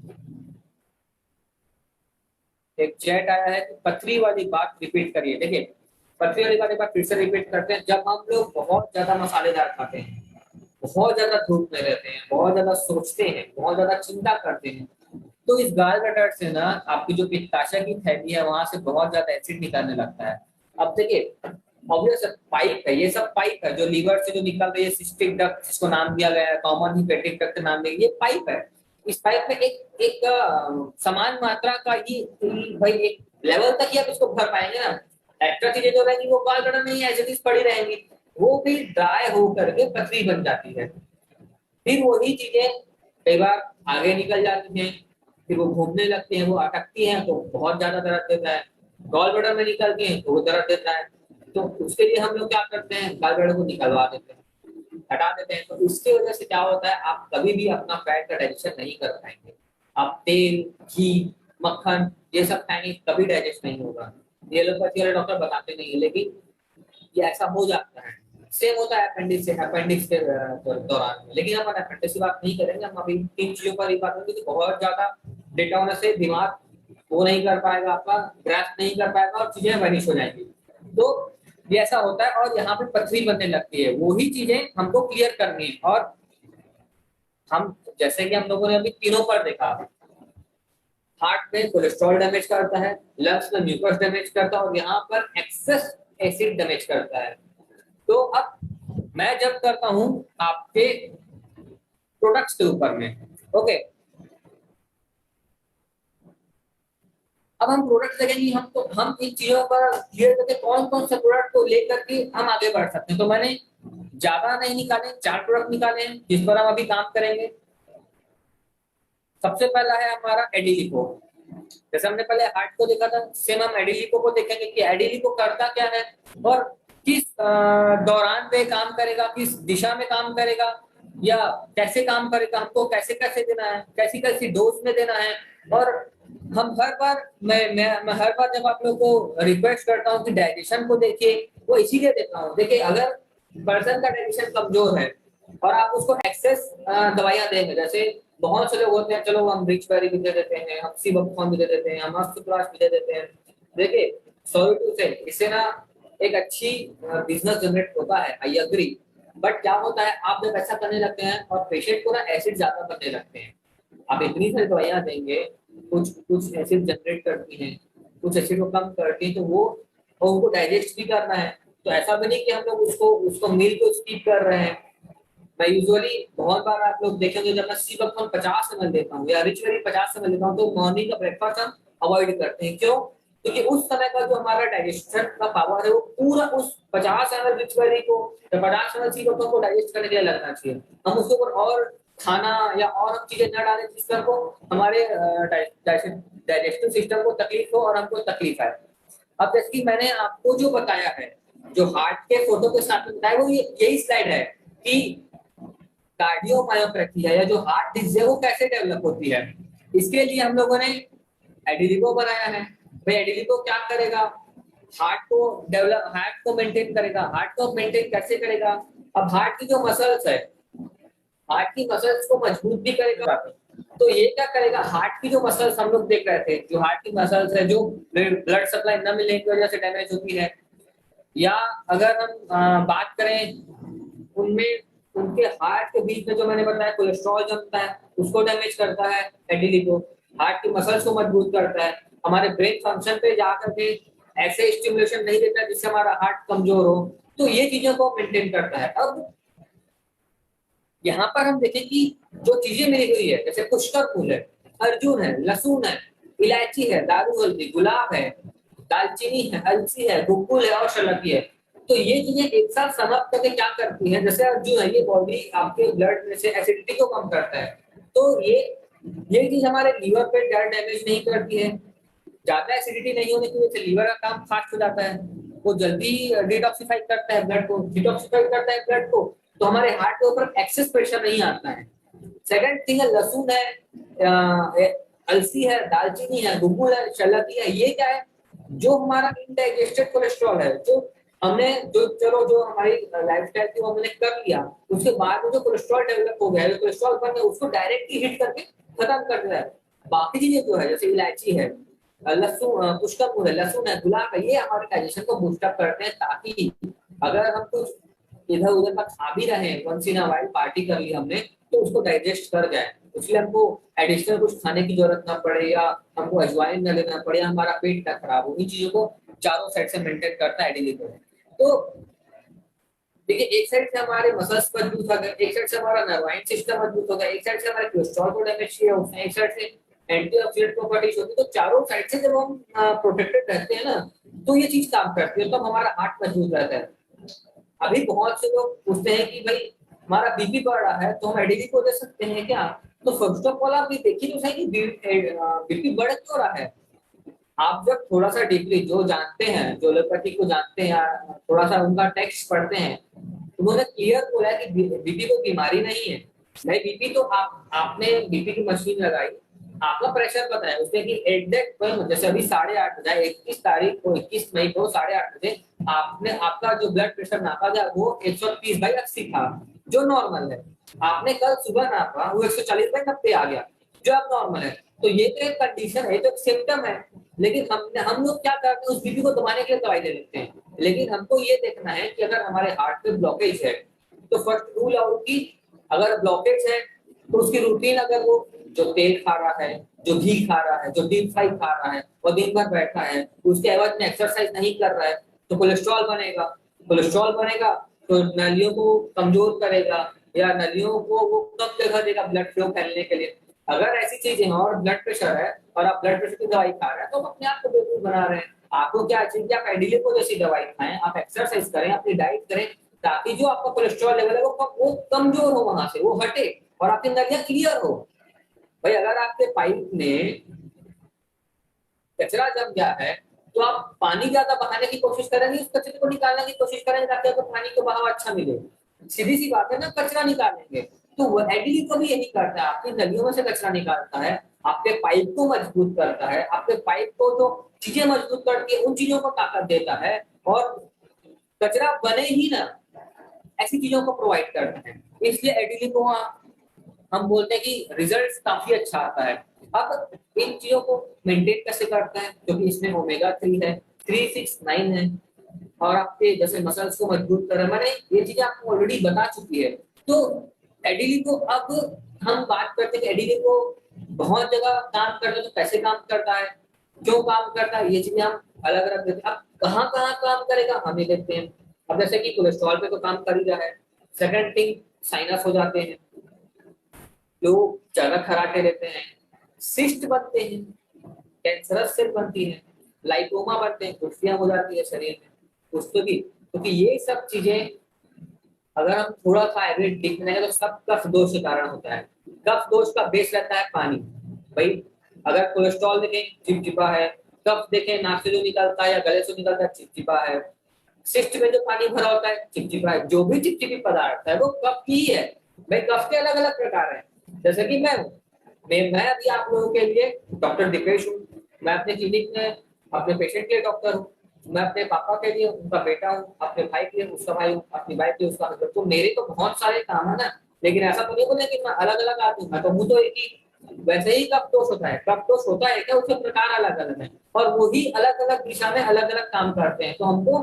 एक चैट आया है कि पथरी वाली बात रिपीट करिए। देखिए, पथरी वाली बात एक बार फिर से रिपीट करते हैं। जब हम लोग बहुत ज्यादा मसालेदार खाते हैं, बहुत ज्यादा धूप में रहते हैं, बहुत ज्यादा सोचते हैं, बहुत ज्यादा चिंता करते हैं, तो इस गाल गटर से ना आपकी जो पित्ताशय की थैली है वहां से बहुत ज्यादा एसिड निकलने लगता है। अब देखिए, ऑब्वियस पाइप है, ये सब पाइप है जो लीवर से जो निकल रही है, सिस्टिक डक्ट जिसको नाम दिया गया है, कॉमन हिपेटिक डक्ट नाम दिया, ये पाइप है। इस पाइप में एक एक समान मात्रा का ही, भाई एक लेवल तक ही आप इसको भर पाएंगे ना। एक्स्ट्रा चीजें जो रहेंगी वो गाल गटर में ही एज इट इज पड़ी रहेंगी, वो भी ड्राई होकर के पथरी बन जाती है। फिर वही चीजें कई बार आगे निकल जाती हैं, फिर वो घूमने लगती हैं, वो अटकती हैं तो बहुत ज्यादा दर्द देता है, गॉल ब्लैडर में निकलती हैं तो वो दर्द देता है। तो उसके लिए हम लोग क्या करते हैं, गॉल ब्लैडर को निकलवा देते हैं, हटा देते हैं। तो उसकी वजह से क्या होता है, आप कभी भी अपना फैट का डाइजेशन नहीं कर पाएंगे। आप तेल, घी, मक्खन ये सब खाएंगे, कभी डाइजेस्ट नहीं होगा। ये एलोपैथी वाले डॉक्टर बताते नहीं है, लेकिन ये ऐसा हो जाता है। सेम होता है अपेंडिक्स से, अपेंडिक्स के दौरान में। लेकिन हम अपेंडिक्स की बात नहीं करेंगे, हम अभी तीन चीजों पर ही बात करेंगे। तो बहुत ज्यादा डेटा होने से दिमाग वो नहीं कर पाएगा, आपका ग्रास्प नहीं कर पाएगा और चीजें वनिश हो जाएंगी। तो ये ऐसा होता है और यहाँ पे पथरी बनने लगती है। वही चीजें हमको क्लियर करनी है। और हम जैसे कि हम लोगों ने अभी तीनों पर देखा, हार्ट में कोलेस्ट्रॉल डैमेज करता है, लंग्स में म्यूकस डैमेज करता है और यहाँ पर एक्सेस एसिड डैमेज करता है। तो अब मैं जब करता हूं आपके प्रोडक्ट्स के ऊपर में, ओके, अब हम प्रोडक्ट देखेंगे। हम इन चीजों पर क्लियर करके कौन कौन से प्रोडक्ट को लेकर के हम आगे बढ़ सकते हैं। तो मैंने ज्यादा नहीं निकाले, 4 प्रोडक्ट निकाले हैं जिस पर हम अभी काम करेंगे। सबसे पहला है हमारा एडिलिको। जैसे हमने पहले हार्ट को देखा था, सेम हम एडिलिको को देखेंगे कि एडिलिको करता क्या है और किस दौरान पे काम करेगा, किस दिशा में काम करेगा या कैसे काम करेगा, हमको कैसे कैसे देना है, कैसी कैसी डोज में देना है। और हम हर बार मैं हर बार जब आप लोग को रिक्वेस्ट करता हूँ कि डाइजेशन को देखिए, वो इसीलिए देता हूँ। देखिए अगर पर्सन का डाइजेशन कमजोर है और आप उसको एक्सेस दवाइयां देंगे, जैसे बहुत से लोग होते हैं, चलो हम रिच बेरी भी दे देते हैं, हम सीबकथॉर्न भी दे देते हैं, हम ऑक्सीक्रास भी दे देते हैं। देखिए सॉरी टू से इससे ना एक अच्छी बिजनेस जनरेट होता है, आई अग्री। बट क्या होता है, आप जब ऐसा करने लगते हैं और पेशेंट को ना एसिड ज्यादा करने लगते हैं, आप इतनी सारी दवाइयां देंगे, कुछ कुछ एसिड जनरेट करती हैं, कुछ एसिड को कम करती हैं, तो वो और उनको डाइजेस्ट भी करना है। तो ऐसा भी नहीं कि हम लोग उसको उसको मील को स्किप कर रहे हैं। मैं यूजुअली बहुत बार आप लोग देखेंगे, जब मैं सीबकथॉर्न 50 ml देता हूँ या रिच बेरी 50 ml देता हूँ, तो मॉर्निंग का ब्रेकफास्ट हम अवॉइड करते हैं। क्यों? क्योंकि उस समय का जो हमारा डाइजेशन का पावर है वो पूरा उस 50 ml रिच बेरी को या 50 ml सीबकथॉर्न को डाइजेस्ट करने के लिए लगना चाहिए। हम उसके ऊपर और खाना या और हम चीजें न डालें जिस तरह को हमारे डाइजेस्टिव सिस्टम को तकलीफ हो और हमको तकलीफ आए। अब जैसे कि मैंने आपको जो बताया है, जो हार्ट के फोटो के साथ में बताया, वो यही स्लाइड है कि कार्डियोमायोपैथी है या जो हार्ट डिजीज है वो कैसे डेवलप होती है। इसके लिए हम लोगों ने एडिलिको बनाया है। भाई एडिलिको क्या करेगा, हार्ट को मेंटेन करेगा। हार्ट को मेंटेन कैसे करेगा? अब हार्ट की जो मसल्स है, हार्ट की मसल्स को मजबूत भी करेगा। तो ये क्या करेगा, हार्ट की जो मसल्स हम लोग देख रहे थे, जो हार्ट की मसल्स है, जो ब्लड सप्लाई न मिलने की वजह से डैमेज होती है, या अगर हम बात करें उनमें, उनके हार्ट के बीच में जो मैंने बताया कोलेस्ट्रॉल जमता है, उसको डैमेज करता है एडिलिको। हार्ट की मसल्स को मजबूत करता है, हमारे ब्रेन फंक्शन पे जाकर के ऐसे स्टिमुलेशन नहीं देता जिससे हमारा हार्ट कमजोर हो। तो ये चीजों को मेंटेन करता है। अब यहाँ पर हम देखें कि जो चीजें मिली हुई है, जैसे पुष्कर फूल है, अर्जुन है, लहसुन है, इलायची है, दारू हल्दी, गुलाब है, दालचीनी है, अलसी है, गुग्गुल है और शलकी है। तो ये चीजें एक साथ समाप्त करके क्या करती हैं, जैसे अर्जुन है, ये बॉडी आपके ब्लड में से एसिडिटी को कम करता है। तो ये चीज हमारे लीवर पे ज्यादा डैमेज नहीं करती है। ज्यादा एसिडिटी नहीं होने की वजह से लीवर का काम फास्ट हो जाता है, वो जल्दी डिटॉक्सिफाई करता है ब्लड को, डिटॉक्सिफाई करता है ब्लड को, तो हमारे हार्ट के ऊपर एक्सेस प्रेशर नहीं आता है। सेकंड थिंग है लहसुन है, अलसी है, दालचीनी है, गुग्गुल है, शलकी है। ये क्या है, जो हमारा इनडाइजेस्टेड कोलेस्ट्रॉल है, जो हमने जो हमारी लाइफस्टाइल थी वो हमने कर लिया, उसके बाद में जो कोलेस्ट्रॉल डेवलप हो गया है, जो कोलेस्ट्रॉल बन गया, उसको डायरेक्टली हिट करके खत्म कर देता है। बाकी चीजें जो है, जैसे इलायची है, लहसुन, पुष्कर है, लहसुन है, गुलाब है, ये हमारे डाइजेशन को बूस्टअप करते हैं, ताकि अगर हम कुछ इधर उधर का खा भी रहे हैं, once in a while party कर ली हमने, तो उसको डाइजेस्ट कर जाए। इसलिए हमको एडिशनल कुछ खाने की जरूरत ना पड़े, या हमको अजवाइन न लेना पड़े, हमारा पेट ना खराब हो। इन चीजों को चारों साइड से मेंटेन करता है एडिलिको। तो देखिए, एक साइड से हमारे मसल्स मजबूत हो गए, एक साइड से हमारा नर्वाइन सिस्टम मजबूत हो गया, एक साइड से हमारे कोलेस्ट्रॉल को डैमेज किया उसने, एक साइड से एंटीऑक्सीडेंट प्रॉपर्टीज होती है। तो चारों साइड से जब हम प्रोटेक्टेड रहते हैं ना, तो ये चीज काम करती है, तो हमारा हार्ट मजबूत रहता है। अभी बहुत से लोग पूछते हैं कि भाई हमारा बीपी बढ़ रहा है तो हम एडिलिको दे सकते हैं क्या? तो फर्स्ट ऑफ ऑल आप ये देखिए तो सही कि बीपी बढ़ क्यों रहा है। आप जब थोड़ा सा डीपली जो जानते हैं, जो एलोपैथी को जानते हैं, थोड़ा सा उनका टेक्स्ट पढ़ते हैं, उन्होंने क्लियर बोला है कि बीपी कोई बीमारी नहीं है। भाई बीपी तो आपने बीपी की मशीन लगाई, आपका प्रेशर पता है उसके कि एग्जैक्ट पर, जैसे अभी 8:30 बजे 21 तारीख को 21 मई को 8:30 बजे आपने आपका जो ब्लड प्रेशर नापा गया वो 130/80 था, जो नॉर्मल है। आपने कल सुबह नापा वो 140/90 आ गया, जो अब नॉर्मल है। तो ये तो एक कंडीशन है, तो एक सिम्टम है। लेकिन हम लोग क्या करते हैं, उस बीपी को दबाने के लिए दवाई ले लेते हैं। लेकिन हमको ये देखना है कि अगर हमारे हार्ट में ब्लॉकेज है तो फर्स्ट रूल आउट की, अगर ब्लॉकेज है तो उसकी रूटीन, अगर वो जो तेल खा रहा है, जो घी खा रहा है, जो डीप फ्राई खा रहा है और दिन भर बैठा है, उसके एवज में एक्सरसाइज नहीं कर रहा है, तो कोलेस्ट्रॉल बनेगा। कोलेस्ट्रॉल बनेगा तो नलियों को कमजोर करेगा या नलियों को वो कम जगह देगा ब्लड फ्लो फैलने के लिए। अगर ऐसी चीजें हैं और ब्लड प्रेशर है और आप ब्लड प्रेशर की दवाई खा रहे हैं तो आप अपने आप को बेवकूफ बना रहे हैं। आपको क्या चाहिए कि आप एडिलिको जैसी दवाई खाएं, आप एक्सरसाइज करें, अपनी डाइट करें, ताकि जो आपका कोलेस्ट्रॉल लेवल है वो कमजोर हो, वहां से वो हटे और आपकी नलियां क्लियर हो। भाई अगर आपके पाइप में कचरा जम गया है तो आप पानी ज्यादा बहाने की कोशिश करेंगे, उस कचरे को निकालने की कोशिश करेंगे ताकि आपको पानी को बहाव अच्छा मिले। सीधी सी बात है ना, कचरा निकालेंगे। तो वो एडिली को भी यही करता है, आपकी नलियों में से कचरा निकालता है, आपके पाइप को मजबूत करता है, आपके पाइप को जो चीजें मजबूत करती है उन चीजों को ताकत देता है, और कचरा बने ही ना ऐसी चीजों को प्रोवाइड करता है। इसलिए एडिली को हम बोलते हैं कि रिजल्ट काफी अच्छा आता है। अब इन चीजों को मेंटेन कैसे करता है, क्योंकि इसमें ओमेगा 3 है, 369 है, और आपके जैसे मसल्स को मजबूत कर रहा है। मैंने ये चीजें आपको ऑलरेडी बता चुकी है। तो एडिली को अब हम बात करते हैं कि एडिली को बहुत जगह काम करता है, तो कैसे काम करता है, क्यों काम करता है, ये चीजें हम अलग अलग देखते हैं। अब कहाँ कहाँ काम करेगा हम ये देखते हैं। अब जैसे कि कोलेस्ट्रॉल पे तो काम कर ही रहा है। सेकंड थिंग, साइनस हो जाते हैं, लोग ज्यादा खराटे रहते हैं, सिस्ट बनते हैं, कैंसरस सेल बनती है, लाइपोमा बनते हैं, खुशियां हो जाती है शरीर में उसको भी। क्योंकि ये सब चीजें अगर हम थोड़ा सा एवरेज देखने लगे तो सब कफ दोष के कारण होता है। कफ दोष का बेस रहता है पानी। भाई अगर कोलेस्ट्रॉल देखें चिपचिपा है, कफ देखें नाक से जो निकलता है या गले से निकलता है चिपचिपा है, सिस्ट में जो पानी भरा होता है चिपचिपा है। जो भी चिपचिपी पदार्थ है वो कफ की ही है। भाई कफ के अलग अलग प्रकार हैं, जैसे कि मैं अभी आप लोगों के लिए डॉक्टर दीपेश हूँ। मैं अपने क्लिनिक में अपने पेशेंट के लिए डॉक्टर हूँ, मैं अपने पापा के लिए उनका बेटा हूँ, अपने भाई के लिए उसका भाई हूँ, अपनी वाइफ के लिए उसका हस्बैंड। तो मेरे तो बहुत सारे काम है ना। लेकिन ऐसा तो नहीं बोले कि मैं अलग अलग आदमी, मैं तो हूँ तो एक ही। वैसे ही कफ दोष होता है, कफ दोष होता है क्या, उसके प्रकार अलग अलग है और वही अलग अलग दिशा में अलग अलग काम करते हैं। तो हमको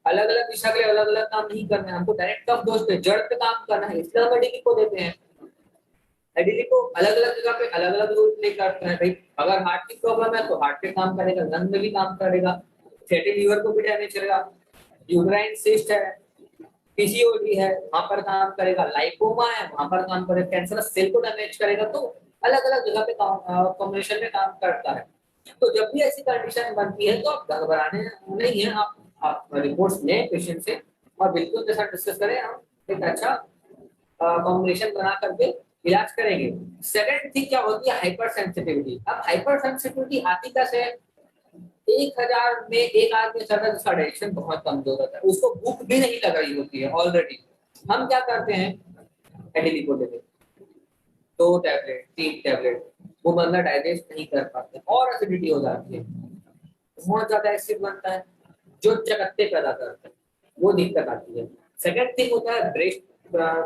अलग अलग दिशा के लिए अलग अलग काम नहीं करना है, हमको डायरेक्ट कफ दोष पे जड़ पे काम करना है, इसलिए हम एडिली को देते हैं। एडिली को अलग अलग जगह पे अलग अलग रोल प्ले करता है। भाई अगर हार्ट की प्रॉब्लम है तो हार्ट पे काम करेगा, लंग में भी काम करेगा, फैटी लीवर को भी डैमेज करेगा, यूट्राइन सिस्ट है, पीसीओडी है वहां पर काम करेगा, लाइपोमा है वहां पर काम करेगा, कैंसरस सेल को डैमेज करेगा। तो अलग अलग जगह पे कॉम्बिनेशन में काम करता है। तो जब भी ऐसी कंडीशन बनती है तो आप घबराने नहीं है, आप रिपोर्ट्स लें पेशेंट से और बिल्कुल जैसा डिस्कस करें, हम एक अच्छा कॉम्बिनेशन बना करके इलाज करेंगे। सेकंड थिंग क्या होती है, हाइपर सेंसिटिविटी। अब हाइपर सेंसिटिविटी आती कैसे है, 1000 में एक आदमी चल रहा है जिसका डायरेक्शन बहुत कमजोर होता है, उसको भूख भी नहीं लग रही होती है ऑलरेडी। हम क्या करते हैं, एडिली को देते 2 टैबलेट 3 टैबलेट, वो बंदा डाइजेस्ट नहीं कर पाता और एसिडिटी हो जाती है, बहुत ज्यादा एसिड बनता है जो चकत्ते पैदा करता है, वो दिक्कत आती है। सेकंड थिंग होता है ब्रेस्ट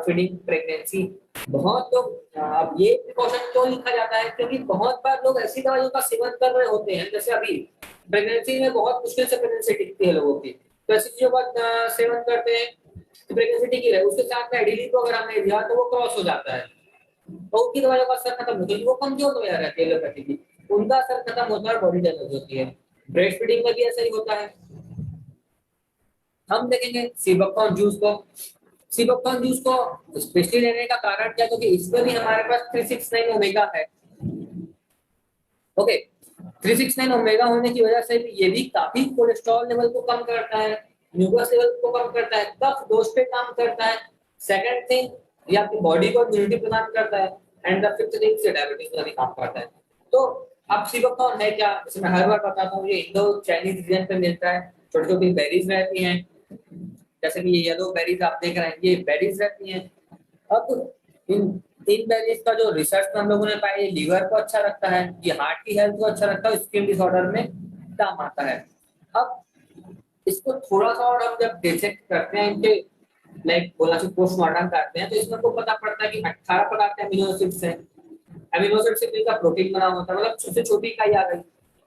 फीडिंग प्रेगनेंसी। बहुत लोग अब ये प्रिकॉशन क्यों लिखा जाता है, क्योंकि बहुत बार लोग ऐसी दवाइयों का सेवन कर रहे होते हैं, जैसे अभी प्रेगनेंसी में बहुत मुश्किल से प्रेगनेंसी टिकती है लोगों की, तो ऐसी चीजों का सेवन करते हैं तो प्रेगनेंसी टिकी रहे। उसके साथ में एडिली को अगर हमने दिया तो वो क्रॉस हो जाता है, तो उनकी दवाइयों का असर खत्म होता है, वो कमजोर दवाइयां रहती है एलोपैथी की, उनका असर खत्म होता है, बॉडी डैमेज होती है। ब्रेस्ट फीडिंग में भी ऐसा ही होता है। हम देखेंगे सीबकथॉर्न जूस को, सीबकथॉर्न जूस को स्पेशली लेने का कारण क्या, क्योंकि इसमें भी हमारे पास 369 ओमेगा है। ओके, 369 ओमेगा होने की वजह से भी ये भी काफी कोलेस्ट्रॉल लेवल को कम करता है, ग्लूकोज लेवल को कम करता है, कफ दोष पे काम करता है। सेकंड थिंग, ये आपकी बॉडी को इम्यूनिटी प्रदान करता है, एंड द फिफ्थ थिंग से डायबिटीज का भी काम करता है। तो अब सीबकथॉर्न है क्या, जैसे मैं हर बार बताता हूँ, ये इंडो चाइनीज रीजन पे मिलता है। छोटी छोटी बेरीज रहती हैं, जैसे कि ये येलो बेरीज आप देख रहे हैं, ये बेरीज रहती हैं। अब इन इन बेरीज का जो रिसर्च में हम लोगों ने पाया, ये लीवर को अच्छा रखता है, ये हार्ट की हेल्थ को अच्छा रखता है, स्किन डिसऑर्डर में काम आता है। अब इसको थोड़ा सा और हम जब डिसेक्ट करते हैं इनके, लाइक बोला से पोस्टमार्टम करते हैं, तो इसमें को पता पड़ता है कि 18 प्रकार के अमीनो एसिड्स हैं। अमीनो एसिड से मिलकर प्रोटीन बना होता है, मतलब सबसे छोटी इकाई आ गई।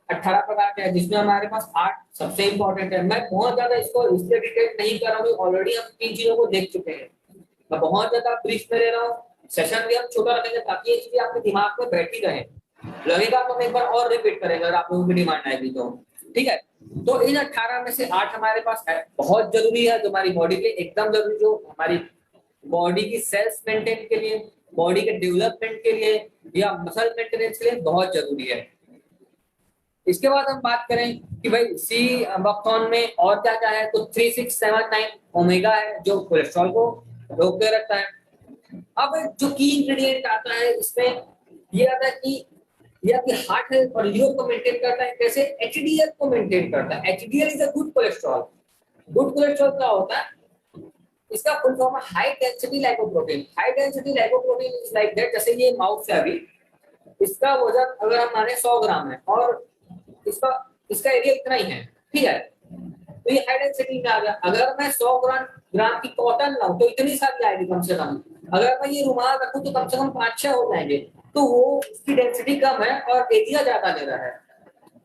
18 प्रकार के हैं, जिसमें हमारे पास 8 सबसे इंपॉर्टेंट है। मैं बहुत ज्यादा इसको इसलिए डिटेल नहीं कर रहा हूँ, ऑलरेडी हम 3 चीजों को देख चुके हैं। मैं बहुत ज्यादा ब्रीफ में ले रहा हूँ, सेशन भी हम छोटा रखेंगे ताकि ये चीजें आपके दिमाग में बैठी रहे। लगेगा तो हम एक बार और रिपीट करेंगे अगर आप लोगों की डिमांड आएगी तो। ठीक है, तो इन 18 में से 8 हमारे पास है, बहुत जरूरी है, जो हमारी बॉडी के लिए एकदम जरूरी, जो हमारी बॉडी की सेल्स मेंटेन के लिए, बॉडी के डेवलपमेंट के लिए या मसल मेंटेनेंस के लिए बहुत जरूरी है। इसके बाद हम बात करें कि भाई सी बकथॉर्न में और क्या क्या है, तो 3679 ओमेगा है जो कोलेस्ट्रॉल को रोक के रखता है। अब जो की इंग्रेडिएंट आता है इसमें ये आता है कि ये आपकी हार्ट हेल्थ और लीवर को मेंटेन करता है। कैसे? एचडीएल को मेंटेन करता है। HDL is a good cholesterol. Good cholesterol क्या होता है? इसका फुल फॉर्म है high density lipoprotein. High density lipoprotein is like that, जैसे ये माउस है अभी, इसका वजन अगर हम माने 100 ग्राम है और इसका इसका एरिया इतना ही है, ठीक है, तो ये हाई डेंसिटी में आ गया। अगर मैं 100 ग्राम की कॉटन लाऊं तो इतनी सारी आएगी कम से कम। अगर मैं ये रुमाल रखूं तो कम से कम 5-6 हो जाएंगे। तो वो उसकी डेंसिटी कम है और एरिया ज्यादा ले रहा है,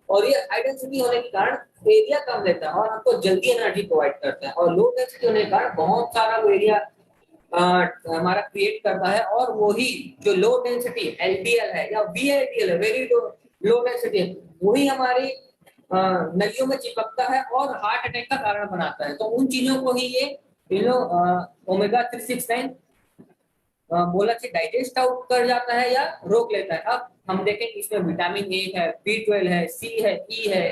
और ये हाई डेंसिटी होने के कारण एरिया कम लेता है और हमको जल्दी एनर्जी प्रोवाइड करता है। और लो डेंसिटी होने के कारण बहुत सारा वो एरिया हमारा क्रिएट करता है, और वही जो लो डेंसिटी एलडीएल है या वीएलडीएल है, वेरी लो डेंसिटी, वही हमारी नलियों में चिपकता है और हार्ट अटैक का कारण बनाता है। तो उन चीजों को ही ये ओमेगा 369 बोला कि डाइजेस्ट आउट कर जाता है या रोक लेता है। अब हम देखेंगे इसमें विटामिन ए है, बी12 है, सी है, ई है,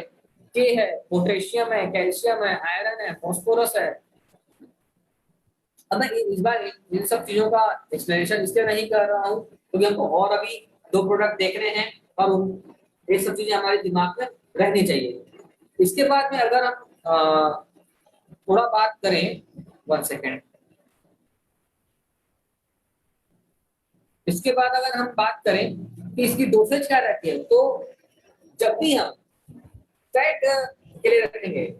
के है, पोटेशियम है, कैल्शियम है, आयरन है, फास्फोरस है। अब मैं इस बार इन सब चीजों का एक्सप्लेनेशन इसलिए नहीं कर रहा हूँ क्योंकि हमको और अभी 2 प्रोडक्ट देखने हैं और ये सब चीजें हमारे दिमाग में रहनी चाहिए। इसके बाद में अगर हम थोड़ा बात करें, 1 सेकेंड, इसके बाद अगर हम बात करें कि इसकी डोसेज क्या रहती है, तो जब भी हम फैट के लिए रखेंगे,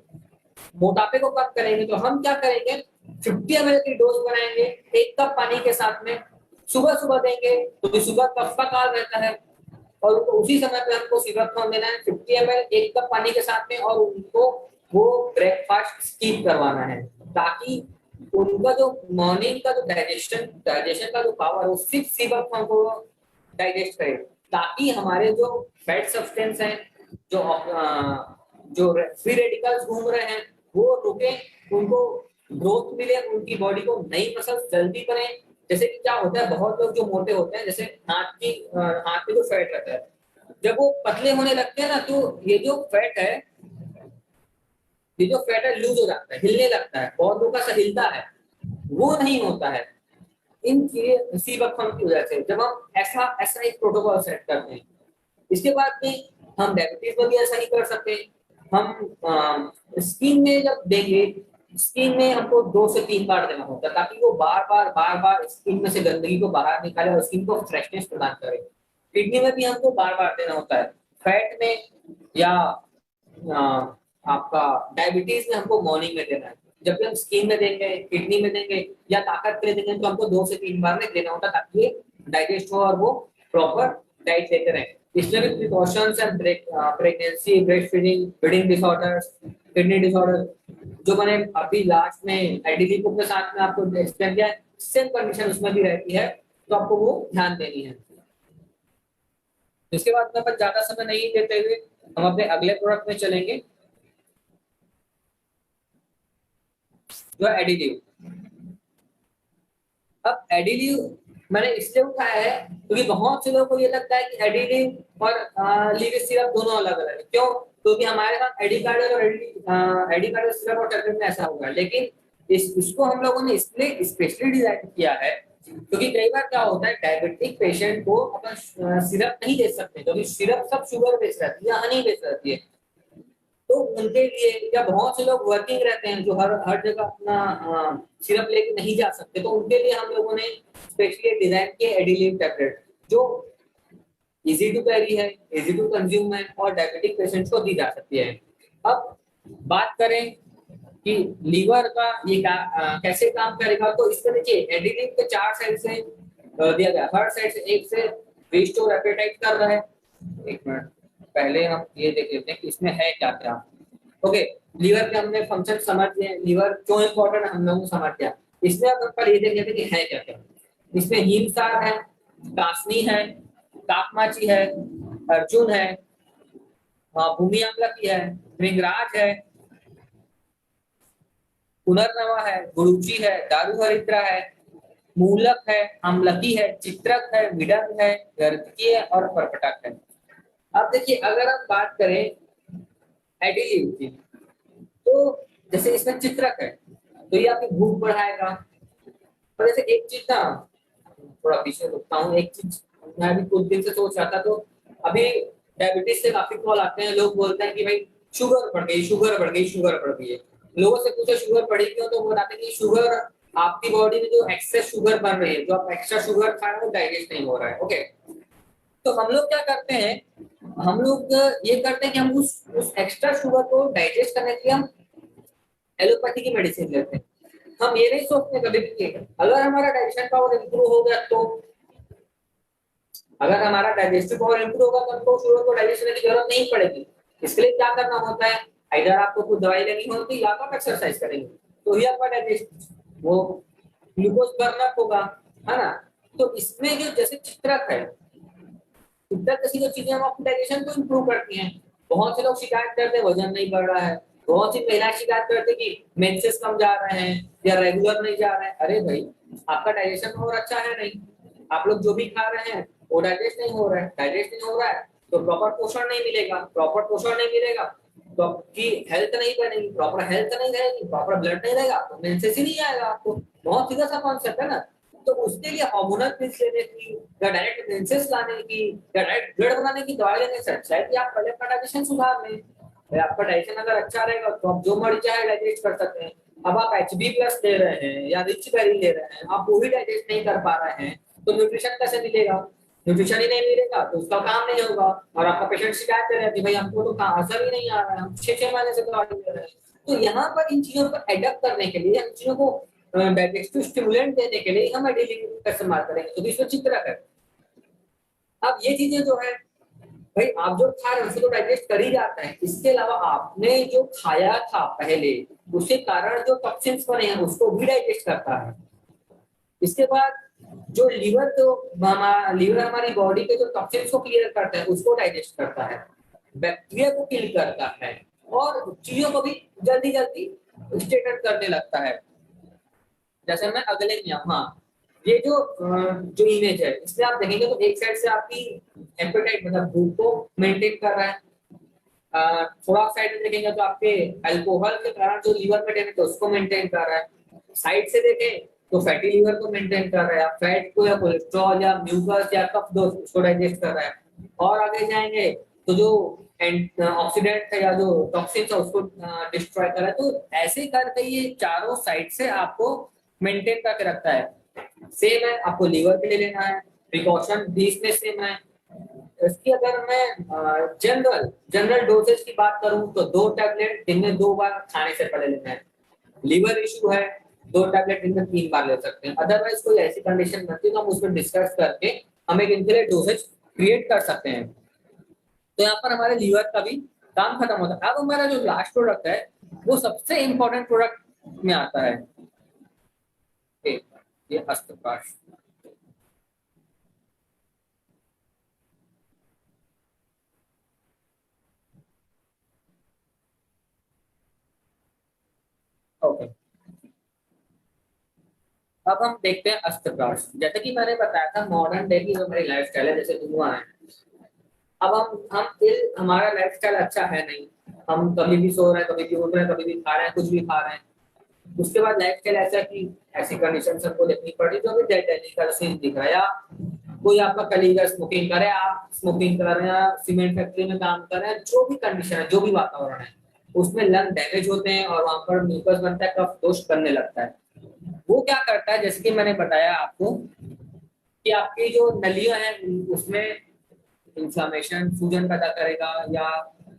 मोटापे को कम करेंगे, तो हम क्या करेंगे, 50 ml की डोज बनाएंगे 1 कप पानी के साथ में, सुबह सुबह देंगे तो सुबह कफ का काल रहता है और उनको उसी समय पे हमको सिरप फॉर्म देना है 50 ml 1 कप पानी के साथ में, और उनको वो ब्रेकफास्ट स्किप करवाना है ताकि उनका जो मॉर्निंग का जो डाइजेशन का जो पावर वो 6 सिरप फॉर्म को डाइजेस्ट करे, ताकि हमारे जो फैट सब्सटेंस हैं, जो फ्री रेडिकल्स घूम रहे हैं वो रुके, उनको ग्रोथ मिले, उनकी बॉडी को नई मसल्स जल्दी बने। जैसे कि क्या होता है, बहुत लोग जो मोटे होते हैं, जैसे हाथ में जो फैट रहता है, जब वो पतले होने लगते हैं ना, तो ये जो फैट है लूज हो जाता है, हिलने लगता है, बहुत लोगों का हिलता है, वो नहीं होता है इन सी बकथॉर्न की वजह से। जब हम ऐसा ऐसा एक प्रोटोकॉल सेट करते हैं, इसके बाद में हम डायबिटीज में भी ऐसा ही कर सकते हैं। हम स्किन में जब देंगे, स्किन में हमको 2 से 3 बार देना होता है ताकि वो बार बार स्किन में से गंदगी को बाहर निकाले और स्किन को फ्रेशनेस प्रदान करे। किडनी में भी हमको बार बार देना होता है। फैट में या आपका डायबिटीज में हमको मॉर्निंग में देना है। जब भी हम स्किन में देंगे, किडनी में देंगे या ताकत के लिए देंगे, तो हमको 2 से 3 बार में देना होता है ताकि ये डाइजेस्ट हो और वो प्रॉपर डाइट लेते रहे। इसमें भी precautions and pregnancy, breast feeding, feeding disorders, kidney disorder, जो मैंने अभी लास्ट में आईडीडी बुक के साथ में आपको एक्सप्लेन किया है, सेम कंडीशन उसमें भी रहती है, तो आपको वो ध्यान देनी है। इसके बाद में अपन ज्यादा समय नहीं देते हुए हम अपने अगले प्रोडक्ट में चलेंगे, जो है एडिटिव। अब एडिटिव मैंने इसलिए उठाया है क्योंकि बहुत से लोगों को ये लगता है कि एडिटिव और लीविस सिरप दोनों अलग अलग है। क्यों? क्योंकि हमारे साथ एडिकार्डियल और एडिकार्डियल सिरप और टैबलेट में ऐसा होगा, लेकिन इसको हम लोगों ने इसलिए स्पेशली डिजाइन किया है क्योंकि कई बार क्या होता है, डायबिटिक पेशेंट को अपन सिरप नहीं दे सकते क्योंकि सिरप सब शुगर बेस्ड रहती है, हनी बेस्ड रहती है। तो उनके लिए, या बहुत से लोग वर्किंग रहते हैं जो हर हर जगह अपना सिरप लेके नहीं जा सकते, तो उनके लिए हम लोगों ने स्पेशली डिजाइन किए एडिलिव टैबलेट, जो इजी टू कैरी है, इजी टू कंज्यूम है और डायबिटिक पेशेंट्स को दी जा सकती है। अब बात करें कि लीवर का ये कैसे काम करेगा, तो इस तरह के एडिटिव के 4 साइड से दिया गया, हर साइड से एक से रिस्टोर एपेटाइट कर रहा है। एक मिनट, पहले हम ये देख लेते हैं कि इसमें है क्या क्या। ओके, लीवर के हमने फंक्शन समझ लिए, लीवर क्यों इंपॉर्टेंट है हम लोगों को समझ गया। इसमें अब पर ये देख लेते हैं कि है क्या क्या। इसमें हिमसार है, कासनी है, तापमाची है, अर्जुन है, भूमि अम्लकी है, भृंगराज है, पुनर्नवा है, गुरुची है, दारू हरिद्रा है, मूलक है, अम्लकी है, चित्रक है, विडंग है, गर्दकी है और परपटक है। अब देखिए, अगर हम बात करें एडिलिव की, तो जैसे इसमें चित्रक है तो ये आपकी भूख बढ़ाएगा। और जैसे एक चीज ना, थोड़ा पीछे रुकता हूँ, एक चीज मैं अभी कुछ दिन से सोच रहा था, तो अभी डायबिटीज से काफी कॉल आते हैं, लोग बोलते हैं कि भाई शुगर बढ़ गई, शुगर बढ़ गई, शुगर बढ़ गई है। लोगों से पूछो शुगर बढ़ी क्यों, तो वो बताते हैं कि शुगर आपकी बॉडी में जो एक्सेस शुगर बन रही है, जो आप एक्स्ट्रा शुगर खा रहे हो, डाइजेस्ट नहीं हो रहा है। ओके, तो हम लोग क्या करते हैं, हम लोग ये करते हैं कि हम उस एक्स्ट्रा शुगर को डाइजेस्ट करने के लिए हम एलोपैथी की मेडिसिन लेते हैं। हम ये नहीं सोचते कभी भी अगर हमारा डाइजेशन पावर इंप्रूव हो गया, तो अगर हमारा डाइजेस्टिव पावर इंप्रूव होगा तो हमको शुगर को डाइजेस्ट करने की जरूरत नहीं पड़ेगी। इसके लिए क्या करना होता है, इधर आपको कुछ दवाई लेनी होती है या आप एक्सरसाइज करेंगे, तो ही आपका डाइजेस्ट वो ग्लूकोज बर्न अप होगा, है ना। तो इसमें जो जैसे चित्रक है, चित्रक जैसी जो चीजें हम आपके डाइजेशन को इंप्रूव करती हैं। बहुत से लोग शिकायत करते हैं वजन नहीं बढ़ रहा है, बहुत सी महिलाएं शिकायत करते हैं कि मेंसेस कम जा रहे हैं या रेगुलर नहीं जा रहे हैं। अरे भाई, आपका डाइजेशन और अच्छा है नहीं, आप लोग जो भी खा रहे हैं वो डाइजेस्ट नहीं हो रहा है, डाइजेस्ट नहीं हो रहा है तो प्रॉपर पोषण नहीं मिलेगा, प्रॉपर पोषण नहीं मिलेगा तो आपकी हेल्थ नहीं बनेगी, प्रॉपर हेल्थ नहीं रहेगी, प्रॉपर ब्लड नहीं रहेगा तो मेंसेस ही नहीं आएगा आपको। बहुत सीधा सा कॉन्सेप्ट है ना। तो उसके लिए हार्मोनल पिल्स लेने की या डायरेक्ट मेंसेस लाने की या डायरेक्ट ब्लड बनाने की दवाई लेने से अच्छा है कि आप पहले अपना डाइजेशन सुधार लें। आपका डाइजेशन अगर अच्छा रहेगा तो आप जो मर्जी चाहे डाइजेस्ट कर सकते हैं। अब आप HB+ ले रहे हैं या रिच बेरी ले रहे हैं, आप वो भी डाइजेस्ट नहीं कर पा रहे हैं, तो न्यूट्रिशन कैसे मिलेगा? न्यूट्रिशन ही नहीं मिलेगा तो उसका काम नहीं होगा। और आपका पेशेंट शिकायत कर रहे हैं कि भाई हमको तो असर ही नहीं आ रहा है, हम 6 महीने से दवाई ले रहे हैं। तो यहाँ पर इन चीजों को एडप्ट करने के लिए, इन चीजों को डाइजेस्टिव स्टिमुलेंट देने के लिए हम एडिलिव का इस्तेमाल करेंगे, तो इसमें चित्रक है। अब ये चीजें जो है भाई, आप जो खा रहे हैं उसको तो डाइजेस्ट कर ही जाता है, इसके अलावा आपने जो खाया था पहले उसके कारण जो टॉक्सिन्स बने हैं उसको भी डाइजेस्ट करता है। इसके बाद जो लीवर, तो लीवर हमारी बॉडी के जो टॉक्सिन्स को क्लियर करता है उसको डाइजेस्ट करता है, बैक्टीरिया को किल करता है और चीजों को भी जल्दी जल्दी स्टेटस करने लगता है। जैसे मैं अगले में, हाँ, ये जो इमेज है इसमें आप देखेंगे तो एक साइड से आपकी एपेटाइट मतलब भूख को मेंटेन कर रहा है, थोड़ा साइड में देखेंगे तो आपके अल्कोहल के कारण जो लीवर में डैमेज है उसको मेंटेन कर रहा है। साइड से देखें तो फैटी लीवर को मेंटेन कर रहा है, फैट को या कोलेस्ट्रॉल या म्यूकस या कफ दोष उसको डाइजेस्ट कर रहा है। और आगे जाएंगे तो जो ऑक्सीडेंट है या जो टॉक्सिन्स है उसको डिस्ट्रॉय कर रहा है। तो ऐसे करके ये चारों साइड से आपको मेंटेन करके रखता है। सेम है, आपको लीवर के लिए लेना है, प्रिकॉशन भी इसमें सेम है। इसकी अगर मैं जनरल डोसेज की बात करूं तो 2 टैबलेट दिन में 2 बार खाने से पहले लेना है। लीवर इशू है 2 टैबलेट दिन में 3 बार ले सकते हैं। अदरवाइज कोई ऐसी कंडीशन बनती है तो हम उसमें डिस्कस करके हम एक इनके लिए डोसेज क्रिएट कर सकते हैं। तो यहाँ पर हमारे लीवर का भी काम खत्म होता है। अब हमारा जो लास्ट प्रोडक्ट है वो सबसे इंपॉर्टेंट प्रोडक्ट में आता है, ये अस्त्रपाश। ओके, अब हम देखते हैं अस्त्रपाश। जैसे कि मैंने बताया था मॉडर्न डे की जो हमारी लाइफस्टाइल है, जैसे धुआं है, अब हमारा लाइफस्टाइल अच्छा है नहीं, हम कभी भी सो रहे हैं, कभी भी उठ रहे हैं, कभी भी खा रहे हैं, कुछ भी खा रहे हैं। उसके बाद लाइफस्टाइल ऐसा कि ऐसी कंडीशन सबको देखनी पड़ी जो अभी डेली का सीन दिख रहा है, या कोई आपका कलीग स्मोकिंग करे, आप स्मोकिंग कर रहे हैं, सीमेंट फैक्ट्री में काम कर रहे हैं, जो भी कंडीशन है, जो भी वातावरण है, उसमें लंग डैमेज होते हैं और वहां पर म्यूकस बनता है, कफ दोष करने लगता है। वो क्या करता है, जैसे कि मैंने बताया आपको कि आपकी जो नलियां हैं उसमें इंफ्लामेशन, सूजन पैदा करेगा, या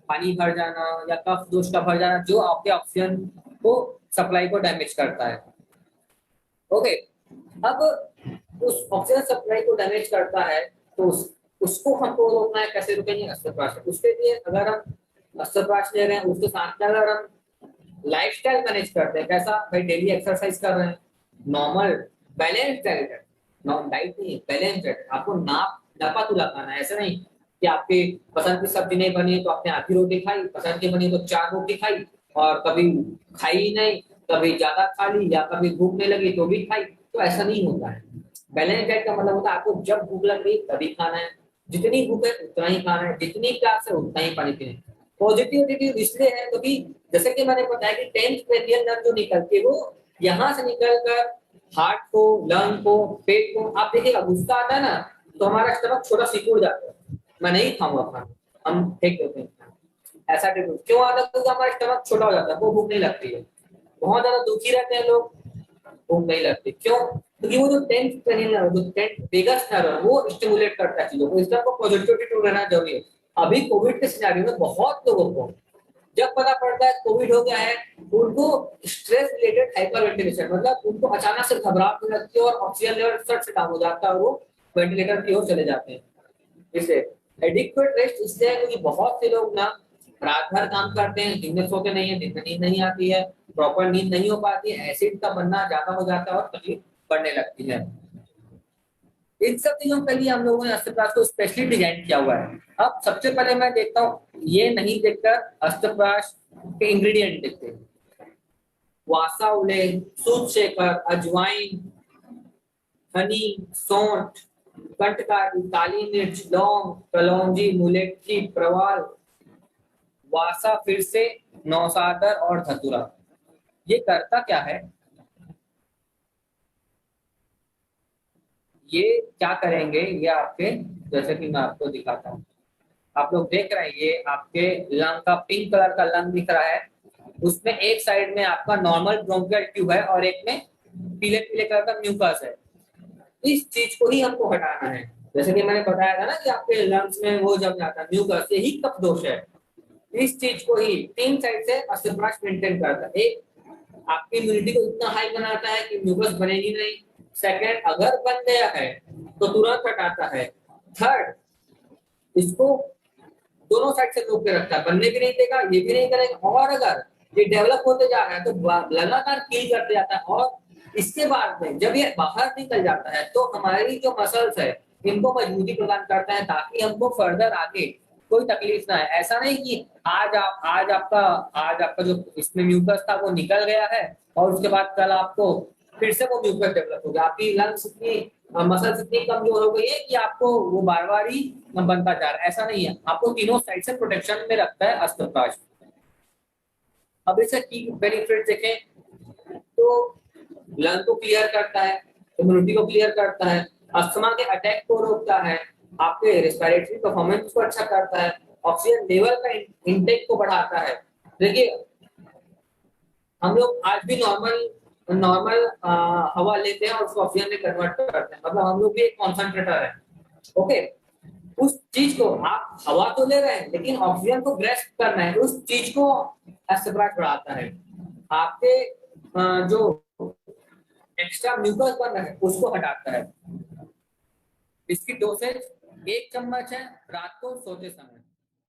पानी भर जाना, या कफ दोष का भर जाना, जो आपके ऑक्सीजन को सप्लाई को डैमेज करता है। ओके, अब उस ऑक्सीजन सप्लाई को डैमेज करता है तो उसको हमको रोकना है। कैसे रोकेंगे? अस्त्रप्राश। उसके लिए अगर हम अस्त्रप्राश ले रहे हैं, उसके साथ में अगर हम लाइफस्टाइल मैनेज करते हैं, कैसा भाई, डेली एक्सरसाइज कर रहे हैं, नॉर्मल बैलेंस डाइट है, नॉन डाइट नहीं, बैलेंस डाइट। आपको नापा तुला खाना है, ऐसा नहीं कि आपकी पसंद की सब्जी नहीं बनी तो आपने आधी रोटी खाई, पसंद की बनी तो 4 रोटी खाई, और कभी खाई ही नहीं, कभी ज्यादा खा ली, या कभी भूख नहीं लगी तो भी खाई। तो ऐसा नहीं होता है। बैलेंस डाइट का मतलब होता है आपको जब भूख लग रही तभी खाना है, जितनी भूख है उतना ही खाना है, जितनी प्यास है उतना ही पानी पीना है। पॉजिटिविटी इसलिए है क्योंकि जैसे कि मैंने बताया कि 10th क्रेनियल नर्व जो निकलती है वो यहाँ से निकल कर हार्ट को, लंग को, पेट को, आप देखिएगा गुस्सा आता है ना तो हमारा स्टमक छोटा सिकुड़ जाता है, मैं नहीं खाऊंगा खाना, हम फेंक देते हैं। ऐसा क्यों आता है? क्योंकि हमारा स्टमक छोटा हो जाता है, वो भूख नहीं लगती है। बहुत ज्यादा दुखी रहते हैं लोग, भूख नहीं लगती, क्यों? क्योंकि वो जो 10th क्रेनियल, जो 10th वेगस नर्व है वो स्टिमुलेट करता है चीजों को, इसलिए आपको पॉजिटिविटी रहना जरूरी है। अभी कोविड के सिनेरियो में बहुत लोगों को जब पता पड़ता है कोविड हो गया है, उनको स्ट्रेस रिलेटेड हाइपरवेंटिलेशन, मतलब उनको अचानक से घबराहट होने लगती है और ऑक्सीजन लेवल सट से डाउन हो जाता है और वो वेंटिलेटर की ओर चले जाते हैं। इससे एडिक्वेट रेस्ट इसलिए है क्योंकि बहुत से लोग ना रात भर काम करते हैं, दिन में सोते नहीं है, दिन में नींद नहीं आती है, प्रॉपर नींद नहीं हो पाती है, एसिड का बनना ज्यादा हो जाता है और तकलीफ बढ़ने लगती है। इन सब चीजों के लिए हम लोगों ने अस्त्रप्राश को स्पेशली डिजाइन किया हुआ है। अब सबसे पहले मैं देखता हूँ, ये नहीं देखकर अस्त्रप्राश के इंग्रेडिएंट देखते हैं। वासा उले, सूत शेखर, अजवाइन, हनी, सौंठ, कंटकारी, काली मिर्च, लौंग, कलौंजी, मुलेठी, प्रवाल, वासा, फिर से नौसादर और धतूरा। ये करता क्या है? ये क्या करेंगे, ये आपके, जैसे कि मैं आपको दिखाता हूँ, आप लोग देख रहे हैं ये आपके लंग का पिंक कलर का लंग दिख रहा है, उसमें एक साइड में आपका नॉर्मल ब्रोंकियल ट्यूब है और एक में पीले पीले कलर का म्यूकस है। इस चीज को ही हमको हटाना है। जैसे कि मैंने बताया था ना कि आपके लंग्स में वो जम जाता है म्यूकस, यही कफ दोष है। इस चीज को ही 3 साइड से अस्त्रप्राश मेंटेन करता है। एक, आपकी इम्यूनिटी को इतना हाई बनाता है कि म्यूकस बनेगी नहीं। सेकंड, अगर बन गया है तो तुरंत हटाता है। थर्ड, इसको दोनों साइड से रोक के रखता है, बनने भी नहीं देगा, ये भी नहीं करेगा, और अगर ये डेवलप होते जा रहा है तो लगातार किल करते जाता है। और इसके बाद में जब ये बाहर निकल जाता है तो हमारी जो मसल्स है इनको मजबूती प्रदान करता है ताकि हमको फर्दर आगे कोई तकलीफ ना है। ऐसा नहीं कि आज आपका जो इसमें म्यूकस था वो निकल गया है और उसके बाद कल आपको फिर से वो म्यूकस डेवलप हो गया, आपकी लंग्स की मसल्स इतनी कमजोर हो गई है कि आपको वो बार बार ही बनता जा रहा है। ऐसा नहीं है, आपको तीनों साइड से प्रोटेक्शन में रखता है अस्त्रप्राश। अब इससे की बेनिफिट देखें तो लंग को क्लियर करता है, इम्यूनिटी को क्लियर करता है, अस्थमा के अटैक को रोकता है, आपके रेस्पिरेटरी परफॉर्मेंस को अच्छा करता है, ऑक्सीजन लेवल का इनटेक को बढ़ाता है। देखिए हम लोग आज भी नॉर्मल नॉर्मल हवा लेते हैं और उसको ऑक्सीजन में कन्वर्ट करते हैं, मतलब हम लोग भी एक कॉन्सेंट्रेटर है। ओके, उस चीज को आप हवा तो ले रहे हैं लेकिन ऑक्सीजन को ग्रेस्प करना है, उस चीज को अस्त्रप्राश बढ़ाता है। आपके जो एक्स्ट्रा म्यूकस बन रहा है उसको हटाता है। इसकी डोसेज 1 चम्मच है रात को सोते समय।